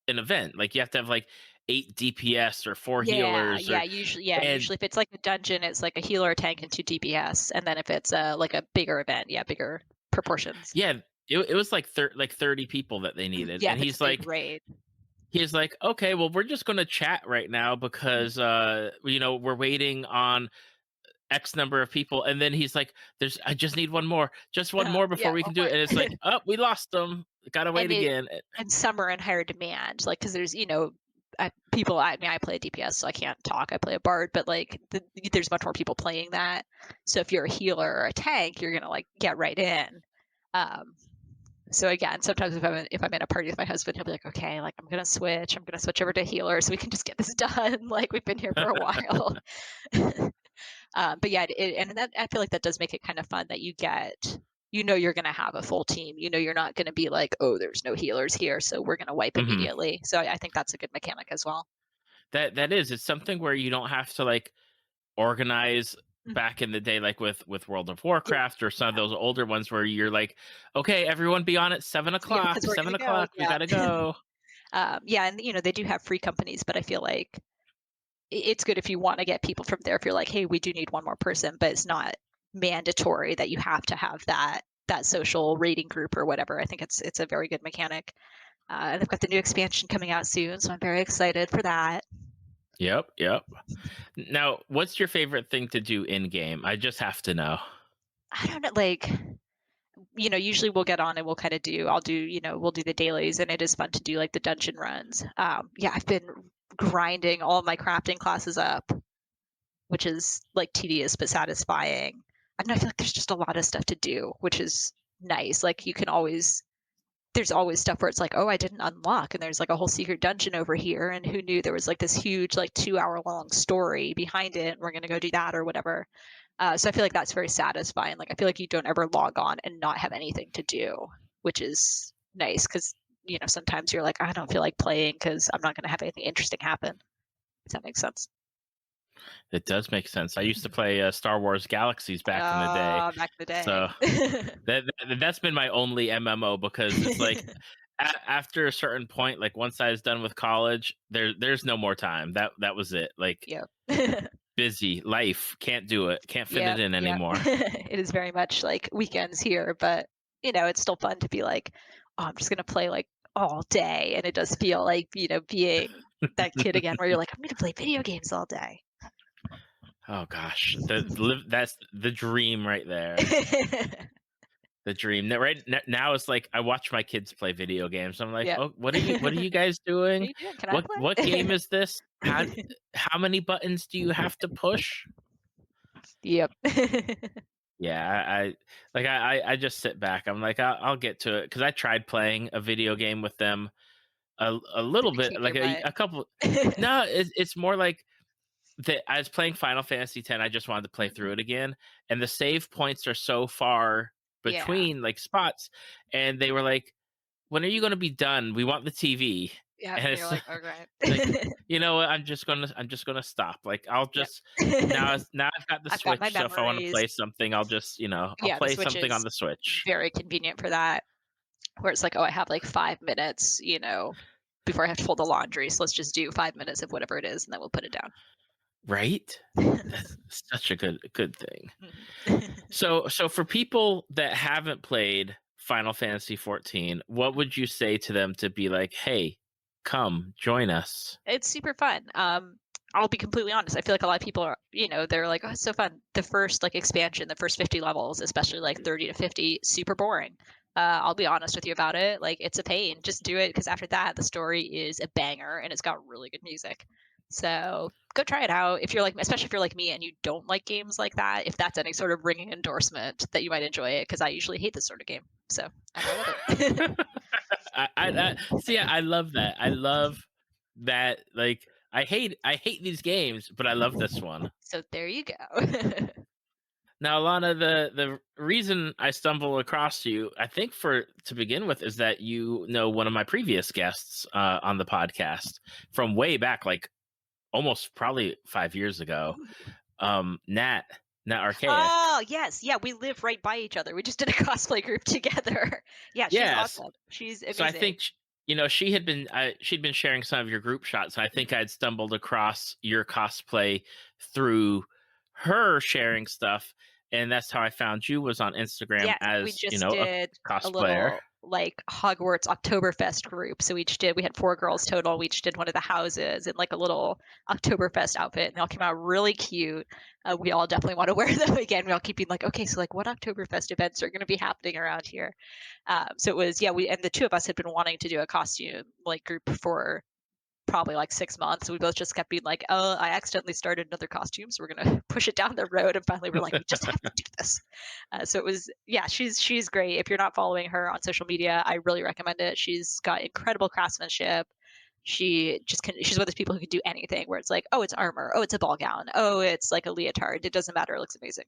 an event. Like you have to have like 8 DPS or 4 healers or and Usually if it's like a dungeon, it's like a healer, a tank, and 2 DPS, and then if it's, like a bigger event, yeah, bigger proportions. yeah, it was like 30 people that they needed. Yeah, And if it's a big raid. he's like, okay, well, we're just gonna chat right now Mhm. because we're waiting on X number of people. And then he's like, I just need one more, just one more before Yeah, we one can do more. it. And it's like, oh, we lost them. Gotta wait And it again. and some are in higher demand, like, because there's, I mean, I play a DPS, so I can't talk, I play a bard, but, like, there's much more people playing that, so if you're a healer or a tank, you're gonna, like, get right in. Um, so again, sometimes if I'm in a party with my husband, he'll be like, "Okay, like, I'm gonna switch over to healer so we can just get this done, like, we've been here for a while." But yeah, and that I feel like that does make it kind of fun that you're going to have a full team. You're not going to be like, oh, there's no healers here, so we're going to wipe Hmm. immediately. So I think that's a good mechanic as well. That is, it's something where you don't have to like organize Mhm. back in the day, like with World of Yeah, Warcraft or some of yeah, those older ones where you're like, okay, everyone be on at seven yeah, o'clock, because we're seven going to go. o'clock, we Yeah, gotta go. yeah, and they do have free companies, but I feel like it's good if you want to get people from there. If you're like, hey, we do need one more person, but it's not mandatory that you have to have that social rating group or whatever. I think it's a very good mechanic. And they've got the new expansion coming out soon, so I'm very excited for that. Yep, yep. Now, what's your favorite thing to do in game? I just have to know. I don't know, like, usually we'll get on and I'll do, we'll do the dailies, and it is fun to do like the dungeon runs. Yeah, I've been grinding all my crafting classes up, which is like tedious but satisfying. I feel like there's just a lot of stuff to do, which is nice. Like there's always stuff where it's like, oh, I didn't unlock, and there's like a whole secret dungeon over here, and who knew there was like this huge like 2 hour long story behind it, and we're gonna go do that or whatever. So I feel like that's very satisfying. Like I feel like you don't ever log on and not have anything to do, which is nice because sometimes you're like, I don't feel like playing because I'm not going to have anything interesting happen. If that makes sense. It does make sense. I used to play Star Wars Galaxies back in the day, Back in the so day. that's been my only MMO because it's like after a certain point, like once I was done with college, there's no more time. That was it. Like Yep. busy life, can't do it, can't fit it Yep. in Yep. anymore. It is very much like weekends here, but it's still fun to be like, oh, I'm just going to play like all day, and it does feel like being that kid again, where you're like, I'm going to play video games all day. Oh gosh, that's the dream right there. The dream. Now it's like I watch my kids play video games. I'm like, Yeah. oh, what are you guys What are doing? you doing? Can I What game play? is this? How many buttons do you have to push? Yep. Yeah, I just sit back. I'm like, I'll get to it because I tried playing a video game with them a little They bit, kick like your butt. a couple. No, it's more like that. I was playing Final Fantasy X. I just wanted to play through Mhm. it again, and the save points are so far Yeah. between like spots, and they were like, "When are you going to be done? We want the TV." Yep, And and you're it's like, "Okay." like, you know what? I'm just gonna stop. Like I'll Yep. just now I've got the I've got my Switch, so if I want to memories. play something, I'll Yeah, the play Switch something on is the Switch. very convenient for that, where it's like, "Oh, I have, like, 5 minutes, before I have to fold the laundry, so let's just do 5 minutes of whatever it is, and then we'll put it down." Right? That's such a good thing. Mhm. So for people that haven't played Final Fantasy 14, what would you say to them to be like, "Hey, come join us." It's super fun. I'll be completely honest. I feel like a lot of people are, they're like, "Oh, it's so fun." The first like expansion, the first 50 levels, especially like 30 to 50, super boring. I'll be honest with you about it. Like it's a pain. Just do it because after that, the story is a banger and it's got really good music. So go try it out if you're like, especially if you're like me and you don't like games like that. If that's any sort of ringing endorsement that you might enjoy it, because I usually hate this sort of game. So I love it. I see. I love that. I love that. Like I hate these games, but I love this one. So there you go. Now, Alana, the reason I stumble across you, I think for to begin with, is that you know one of my previous guests on the podcast from way back, like almost probably 5 years ago. Ooh. Nat, Nat Archaic. Oh, yes. Yeah, we live right by each other. We just did a cosplay group together. Yeah, she's Yes. awesome. She's So I amazing. think she had been she'd been sharing some of your group shots, and I think I'd stumbled across your cosplay through her sharing stuff, and that's how I found you was on Instagram Yes, we as just a did a cosplayer. little, like, Hogwarts Oktoberfest group, so we had 4 girls total, we each did one of the houses in, like, a little Oktoberfest outfit, and they all came out really cute. We all definitely wanna wear them again. We all keep being like, "Okay, so, like, what Oktoberfest events are gonna be happening around here?" So it was, yeah, we and the 2 of us had been wanting to do a costume, like, group for probably like 6 months. We both just kept being like, "Oh, I accidentally started another costume, so we're gonna push it down the road." And finally, we're like, "We just have to do this." So it was, yeah, she's great. If you're not following her on social media, I really recommend it. She's got incredible craftsmanship. She's one of those people who can do anything. Where it's like, oh, it's armor. Oh, it's a ball gown. Oh, it's like a leotard. It doesn't matter. It looks amazing.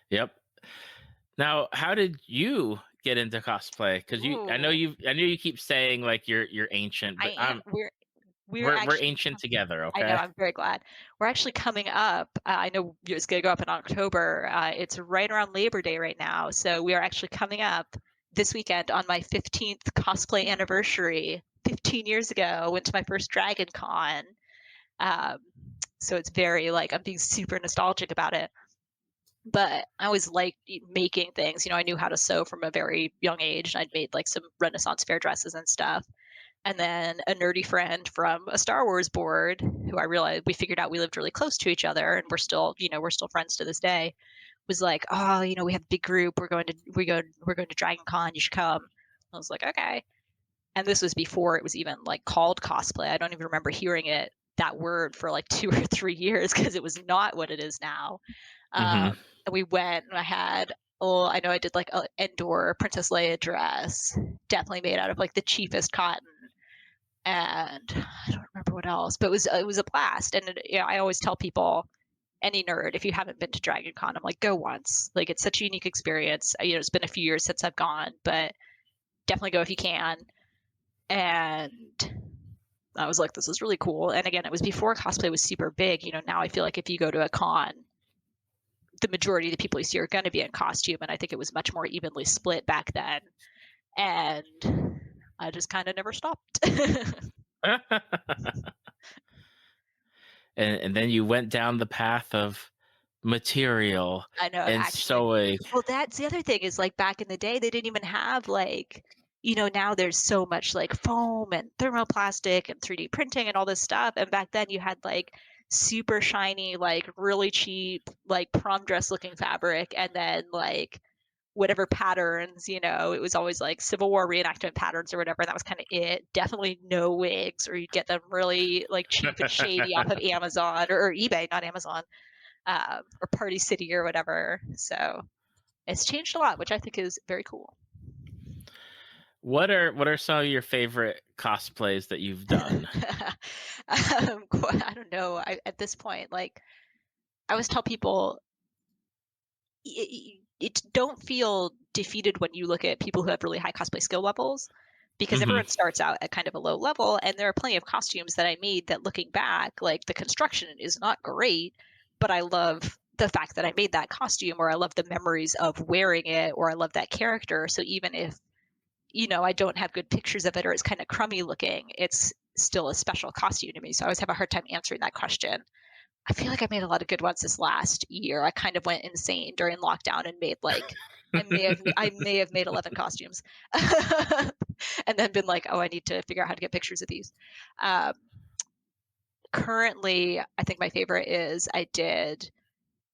Yep. Now, how did you get into cosplay? Because Ooh, I know you keep saying like you're ancient, I but am. We're we're actually ancient together. I know, Okay. I'm very glad. We're actually coming up. I know it's going to go up in October. It's right around Labor Day right now. So we are actually coming up this weekend on my 15th cosplay anniversary. 15 years ago, I went to my first Dragon Con. Um, so it's very like, I'm being super nostalgic about it. But I always liked making things. I knew how to sew from a very young age. I'd made like some Renaissance fair dresses and stuff. And then a nerdy friend from a Star Wars board, who I realized we figured out we lived really close to each other, and we're still friends to this day, was like, "Oh, we have a big group. We're going to Dragon Con. You should come." I was like, "Okay." And this was before it was even like called cosplay. I don't even remember hearing that word for like 2 or 3 years because it was not what it is now. Hmm. And we went, and I know I did like a Endor Princess Leia dress, definitely made out of like the cheapest cotton, and I don't remember what else, but it was a blast. And I always tell people, any nerd, if you haven't been to Dragon Con, I'm like, go once. Like, it's such a unique experience. It's been a few years since I've gone, but definitely go if you can. And I was like, this is really cool. And again, it was before cosplay was super big. Now I feel like if you go to a con, the majority of the people you see are going to be in costume, and I think it was much more evenly split back then. And I just kind of never stopped. And then you went down the path of material I know, and actually. sewing. Well, that's the other thing is, like, back in the day, they didn't even have, like, now there's so much, like, foam and thermoplastic and 3D printing and all this stuff, and back then you had, like, super shiny, like, really cheap, like, prom dress looking fabric, and then, like, whatever patterns, it was always, like, Civil War reenactment patterns or whatever, and that was kinda it. Definitely no wigs, or you'd get them really, like, cheap and shady off of Amazon or eBay, not Amazon, or Party City or whatever. So it's changed a lot, which I think is very cool. What are some of your favorite cosplays that you've done? I don't know. At this point, like, I always tell people, don't feel defeated when you look at people who have really high cosplay skill levels, because Hmm. everyone starts out at kind of a low level, and there are plenty of costumes that I made that, looking back, like, the construction is not great, but I love the fact that I made that costume, or I love the memories of wearing it, or I love that character. So even if I don't have good pictures of it, or it's kind of crummy looking, it's still a special costume to me. So I always have a hard time answering that question. I feel like I made a lot of good ones this last year. I kind of went insane during lockdown and made, like, I may have made 11 costumes. And then been like, "Oh, I need to figure out how to get pictures of these." Um, Currently, I think my favorite is I did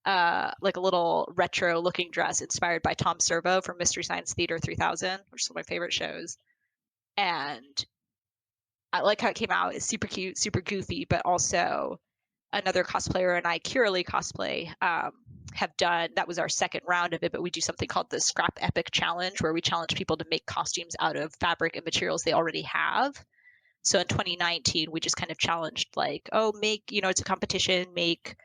like a little retro looking dress inspired by Tom Servo from Mystery Science Theater 3000, which is one of my favorite shows. And I like how it came out. It's super cute, super goofy, but also another cosplayer and I, Kiralee Cosplay, have done. That was our second round of it, but we do something called the Scrap Epic Challenge, where we challenge people to make costumes out of fabric and materials they already have. So in 2019, we just kind of challenged, like, oh, it's a competition, make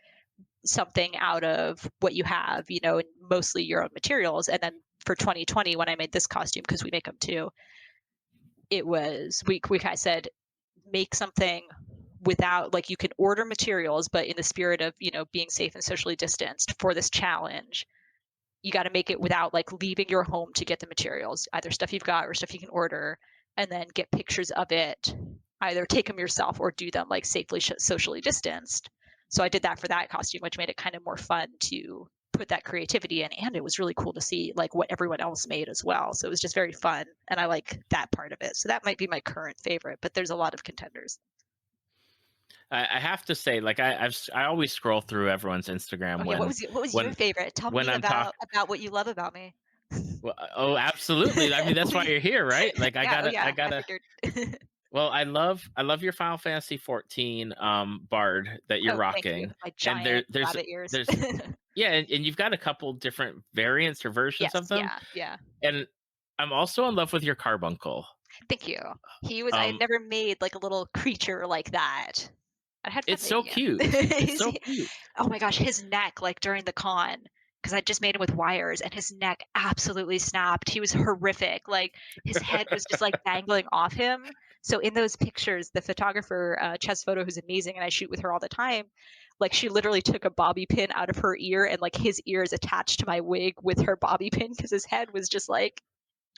something out of what you have, and mostly your own materials. And then for 2020, when I made this costume, because we make them too, it was we kind of said make something without, like, you can order materials, but in the spirit of being safe and socially distanced for this challenge, you got to make it without like leaving your home to get the materials, either stuff you've got or stuff you can order, and then get pictures of it, either take them yourself or do them like safely socially distanced. So I did that for that costume, which made it kind of more fun to put that creativity in, and it was really cool to see like what everyone else made as well. So it was just very fun, and I like that part of it. So that might be my current favorite, but there's a lot of contenders. I have to say, like I always scroll through everyone's Instagram Okay, what was your when favorite? Tell when me I'm talking. about what you love about me. Well, oh, absolutely. I mean, that's why you're here, right? Like, Yeah, oh I yeah, I gotta. figured. Well, I love your Final Fantasy 14 Bard that you're Oh, thank you. rocking, My and giant rabbit ears. there's yeah, and you've got a couple different variants or versions of Yes, them, yeah, yeah. and I'm also in love with your carbuncle. Thank you. I had Um, never made like a little creature like that. I had fun it's so making cute. him. It's so cute. Oh my gosh, his neck, like during the con, because I just made him with wires, and his neck absolutely snapped. He was horrific. Like his head was just like dangling off him. So in those pictures, the photographer, Chess Photo, who's amazing, and I shoot with her all the time, like she literally took a bobby pin out of her ear, and like his ear is attached to my wig with her bobby pin because his head was just like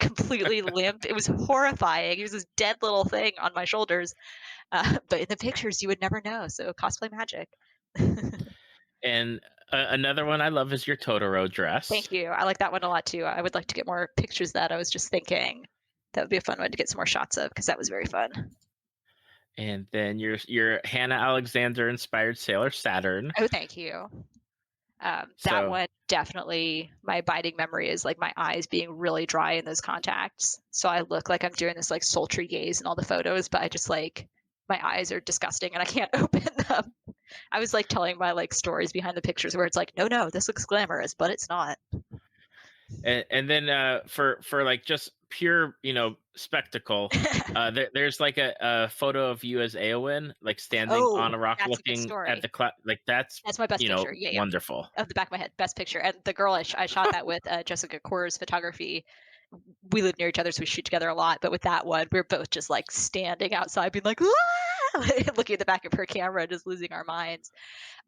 completely limp. It was horrifying. He was this dead little thing on my shoulders. But in the pictures, you would never know. So cosplay magic. And another one I love is your Totoro dress. Thank you. I like that one a lot too. I would like to get more pictures of that. I was just thinking that would be a fun one to get some more shots of because that was very fun. And then your Hannah Alexander inspired Sailor Saturn. Oh, thank you. That So one definitely, my abiding memory is like my eyes being really dry in those contacts. So I look like I'm doing this like sultry gaze in all the photos, but I just like my eyes are disgusting and I can't open them. I was like telling my like stories behind the pictures where it's like, no, this looks glamorous, but it's not. and then for like just pure spectacle, there's like a photo of you as Eowyn, like standing Oh, on a rock that's a good looking at story. the cloud, like that's That's my best picture. Yeah, yeah. wonderful. Of the back of my head, best picture. And the girl I shot that with, Jessica Core's photography. We live near each other, so we shoot together a lot. But with that one, we were both just like standing outside, being like, looking at the back of her camera, just losing our minds.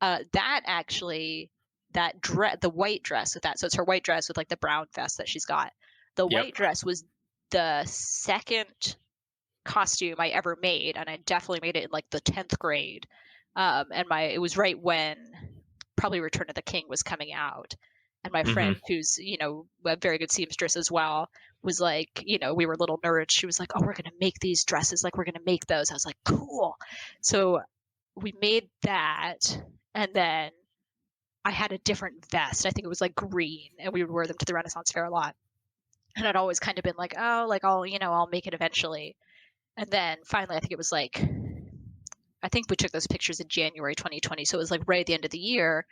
That actually, that dress, the white dress with that. So it's her white dress with like the brown vest that she's got. The Yep. white dress was the second costume I ever made, and I definitely made it in like the 10th grade. And it was right when probably Return of the King was coming out. And my friend, Hmm. who's, a very good seamstress as well, was like, we were little nerds. She was like, oh, we're going to make these dresses. Like, we're going to make those. I was like, cool. So we made that. And then I had a different vest. I think it was like green. And we would wear them to the Renaissance Fair a lot. And I'd always kind of been like, oh, like I'll make it eventually. And then finally, I think we took those pictures in January 2020. So it was like right at the end of the year.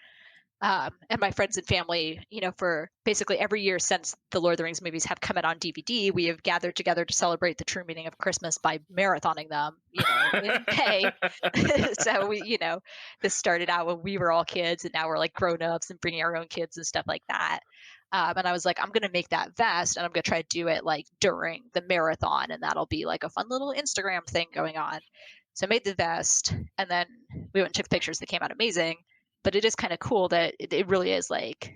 And my friends and family, for basically every year since the Lord of the Rings movies have come out on DVD, we have gathered together to celebrate the true meaning of Christmas by marathoning them, in May. So this started out when we were all kids, and now we're like grown-ups and bringing our own kids and stuff like that. And I was like, I'm going to make that vest, and I'm going to try to do it like during the marathon, and that'll be like a fun little Instagram thing going on. So I made the vest, and then we went and took pictures that came out amazing. But it is kind of cool that it really is like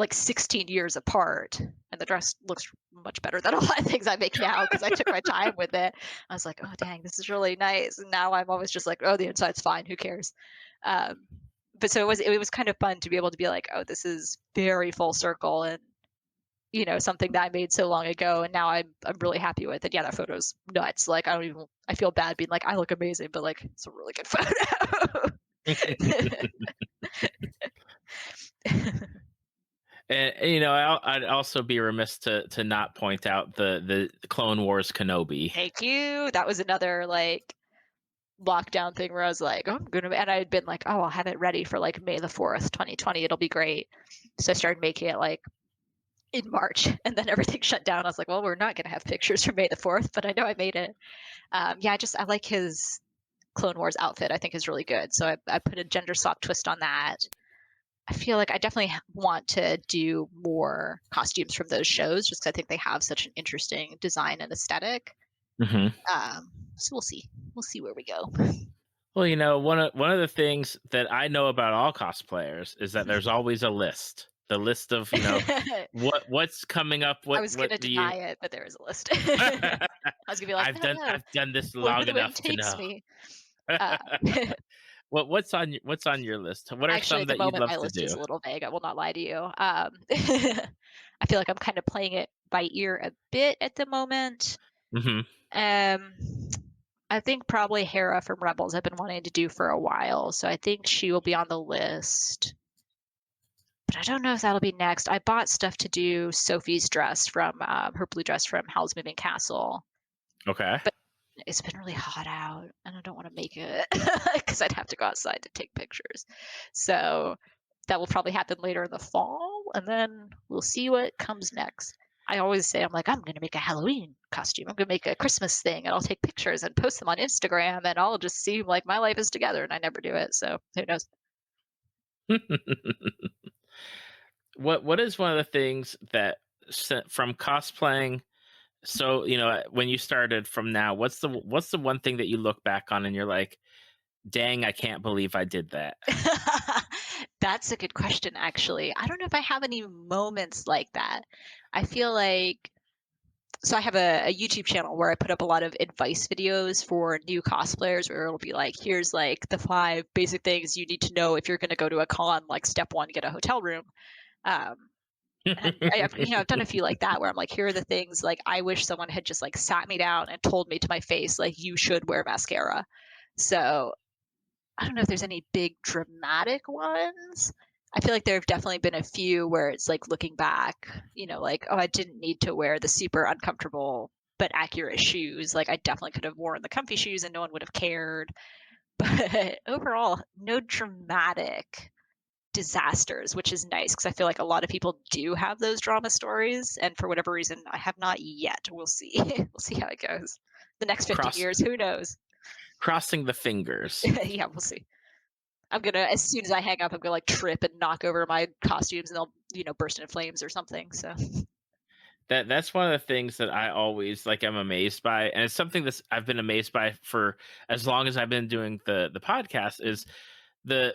16 years apart, and the dress looks much better than a lot of things I make now because I took my time with it. I was like, oh dang, this is really nice. And now I'm always just like, oh, the inside's fine, who cares? But so it was kind of fun to be able to be like, oh, this is very full circle, and something that I made so long ago, and now I'm really happy with it. Yeah, that photo's nuts. Like I feel bad being like, I look amazing, but like it's a really good photo. And I'd also be remiss to not point out the Clone Wars Kenobi. Thank you. That was another like lockdown thing where I was like, oh, I'm gonna, and I had been like, oh, I'll have it ready for like May the 4th, 2020. It'll be great. So I started making it like in March, and then everything shut down. I was like, well, we're not gonna have pictures for May the 4th, but I know I made it. Yeah, I like his Clone Wars outfit I think is really good. So I put a gender swap twist on that. I feel like I definitely want to do more costumes from those shows just because I think they have such an interesting design and aesthetic. Hmm. So we'll see. We'll see where we go. Well, one of the things that I know about all cosplayers is that there's always a list. The list of what's coming up. I What was what gonna do you? deny it, but there is a list. I was gonna be like, I've no, done no, I've done this wherever long the wind enough to takes know. me. Uh, What's on your list? What are Actually, some at the that you'd moment, love my to list is do? a little vague. I will not lie to you. I feel like I'm kind of playing it by ear a bit at the moment. Hmm. Um, I think probably Hera from Rebels I've been wanting to do for a while, so I think she will be on the list. But I don't know if that'll be next. I bought stuff to do Sophie's dress from her blue dress from Howl's Moving Castle, Okay. but it's been really hot out, and I don't want to make it because I'd have to go outside to take pictures. So that will probably happen later in the fall, and then we'll see what comes next. I always say, I'm like, I'm going to make a Halloween costume. I'm going to make a Christmas thing, and I'll take pictures and post them on Instagram, and I'll just seem like my life is together, and I never do it. So who knows? What is one of the things that from cosplaying? So when you started from now, what's the one thing that you look back on and you're like, dang, I can't believe I did that. That's a good question, actually. I don't know if I have any moments like that. I feel like so I have a YouTube channel where I put up a lot of advice videos for new cosplayers where it'll be like, here's like the 5 basic things you need to know if you're going to go to a con, like step 1, get a hotel room. Um, and I've done a few like that where I'm like, here are the things like I wish someone had just like sat me down and told me to my face, like, you should wear mascara. So I don't know if there's any big dramatic ones. I feel like there have definitely been a few where it's like looking back, like, oh, I didn't need to wear the super uncomfortable but accurate shoes. Like I definitely could have worn the comfy shoes and no one would have cared. But overall, no dramatic disasters, which is nice because I feel like a lot of people do have those drama stories, and for whatever reason, I have not yet. We'll see. We'll see how it goes. The next 50 Cross years, who knows? Crossing the fingers. Yeah, we'll see. I'm gonna, as soon as I hang up, I'm gonna like trip and knock over my costumes, and they'll, burst into flames or something. So That's one of the things that I always like I'm amazed by, and it's something that I've been amazed by for as long as I've been doing the podcast is the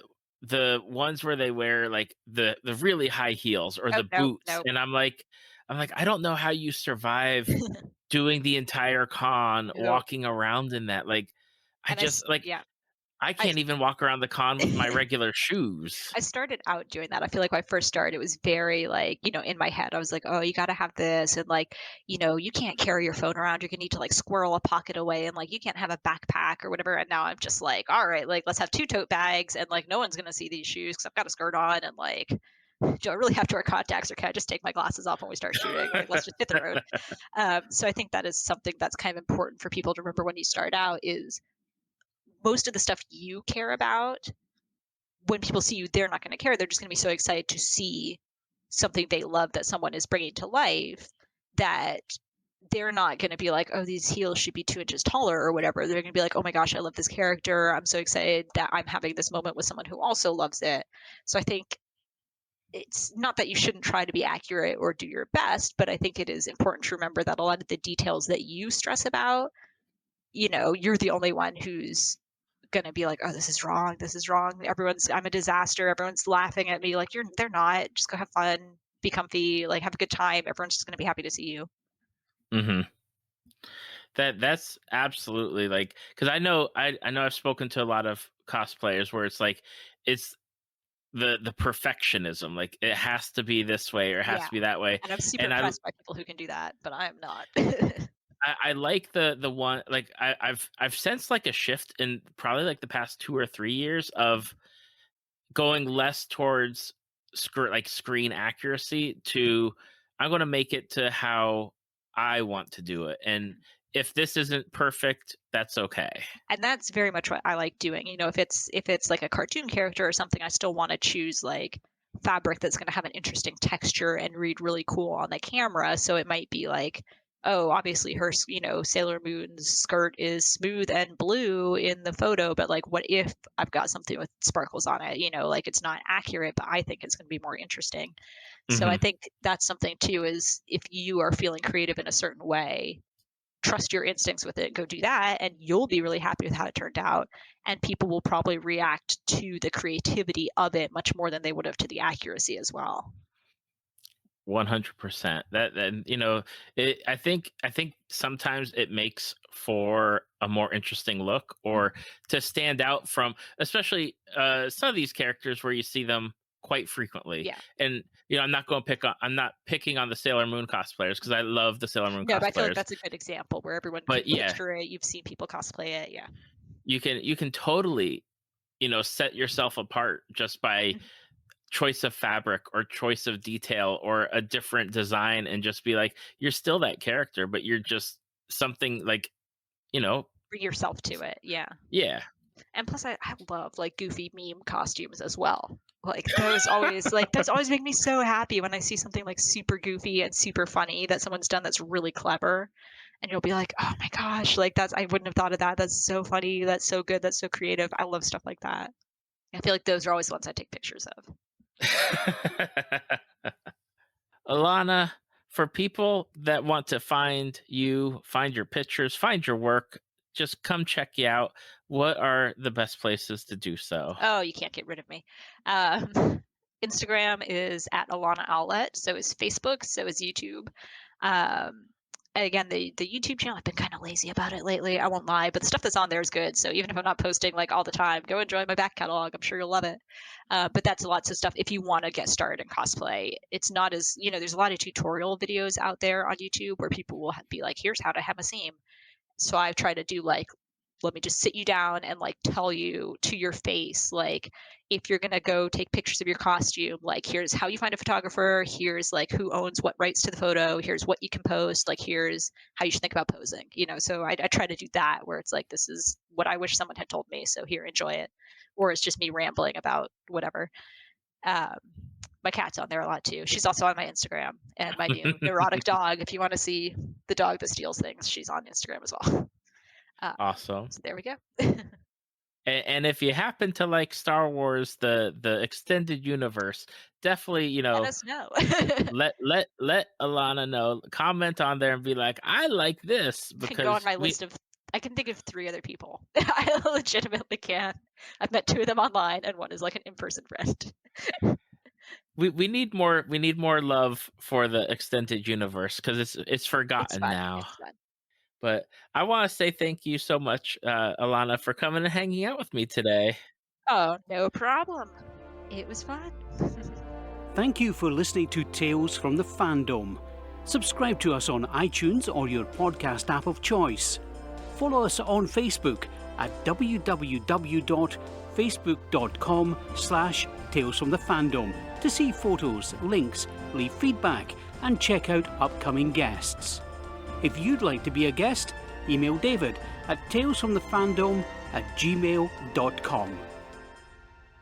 ones where they wear like the really high heels or oh the no, boots, no, and I'm like I don't know how you survive doing the entire con no. walking around in that. Like I And just like yeah, I I can't even walk around the con with my regular shoes. I started out doing that. I feel like when I first started, it was very like, in my head, I was like, oh, you got to have this. And like, you can't carry your phone around. You're going to need to like squirrel a pocket away. And like, you can't have a backpack or whatever. And now I'm just like, all right, like, let's have 2 tote bags. And like, no one's going to see these shoes because I've got a skirt on. And like, do I really have to wear contacts or can I just take my glasses off when we start shooting? Like, let's just hit the road. So I think that is something that's kind of important for people to remember when you start out is most of the stuff you care about when people see you, they're not going to care. They're just going to be so excited to see something they love that someone is bringing to life that they're not going to be like, oh, these heels should be 2 inches taller or whatever. They're going to be like, oh my gosh, I love this character. I'm so excited that I'm having this moment with someone who also loves it. So I think it's not that you shouldn't try to be accurate or do your best, but I think it is important to remember that a lot of the details that you stress about, you're the only one who's going to be like, oh, this is wrong, I'm a disaster, everyone's laughing at me. Like, they're not. Just go have fun, be comfy, like have a good time. Everyone's just going to be happy to see you. Hmm. That's absolutely like because I know I've spoken to a lot of cosplayers where it's like it's the perfectionism, like it has to be this way or it has Yeah, to be that way. and I'm super And I impressed by people who can do that, but I am not. I like the one like I've sensed like a shift in probably like the past 2 or 3 years of going less towards screen accuracy to I'm going to make it to how I want to do it, and if this isn't perfect, that's okay. And that's very much what I like doing. If it's like a cartoon character or something, I still want to choose like fabric that's going to have an interesting texture and read really cool on the camera. So it might be like oh, obviously her, Sailor Moon's skirt is smooth and blue in the photo, but like, what if I've got something with sparkles on it? Like it's not accurate, but I think it's going to be more interesting. So I Hmm. think that's something too, is if you are feeling creative in a certain way, trust your instincts with it, go do that, and you'll be really happy with how it turned out. And people will probably react to the creativity of it much more than they would have to the accuracy as well. 100%. That, and I think sometimes it makes for a more interesting look, or Mhm. to stand out from, especially some of these characters where you see them quite frequently. Yeah. And I'm not picking on the Sailor Moon cosplayers, because I love the Sailor Moon No, but I feel like cosplayers. that's a good example where everyone can But yeah, picture it. You've seen people cosplay it. Yeah. you can totally, set yourself apart just by Mhm. choice of fabric or choice of detail or a different design, and just be like, you're still that character, but you're just something like, you know Bring yourself to it. Yeah. yeah. And plus I love like goofy meme costumes as well. Those always make me so happy when I see something like super goofy and super funny that someone's done that's really clever. And you'll be like, oh my gosh, like I wouldn't have thought of that. That's so funny. That's so good. That's so creative. I love stuff like that. I feel like those are always the ones I take pictures of. Alana, for people that want to find you, find your pictures, find your work, just come check you out, what are the best places to do so? Oh, you can't get rid of me. Um, Instagram is at Alana Owlet. So is Facebook. So is YouTube. Um, and again, the YouTube channel, I've been kind of lazy about it lately. I won't lie, but the stuff that's on there is good. So even if I'm not posting like all the time, go enjoy my back catalog. I'm sure you'll love it. But that's lots of stuff. If you want to get started in cosplay, it's not as, there's a lot of tutorial videos out there on YouTube where people will be like, here's how to hem a seam. So I've tried to do like, let me just sit you down and like tell you to your face, like, if you're going to go take pictures of your costume, like, here's how you find a photographer, here's like who owns what rights to the photo, here's what you can post, like, here's how you should think about posing, so I try to do that, where it's like, this is what I wish someone had told me, so here, enjoy it. Or it's just me rambling about whatever. um, my cat's on there a lot too. She's also on my Instagram, and my new neurotic dog, if you want to see the dog that steals things, she's on Instagram as well. uh, Awesome. so there we go. And if you happen to like Star Wars, the extended universe, definitely, Let us know. let Alana know. Comment on there and be like, I like this, Can go on because my we list of. I can think of 3 other people. I legitimately can. I've met 2 of them online, and one is like an in-person friend. we need more love for the extended universe, because it's It's forgotten fun. now. It's fun. But I want to say thank you so much, Alana, for coming and hanging out with me today. Oh, no problem. It was fun. Thank you for listening to Tales from the Fandom. Subscribe to us on iTunes or your podcast app of choice. Follow us on Facebook at www.facebook.com/talesfromthefandom to see photos, links, leave feedback, and check out upcoming guests. If you'd like to be a guest, email David at talesfromthefandom@gmail.com.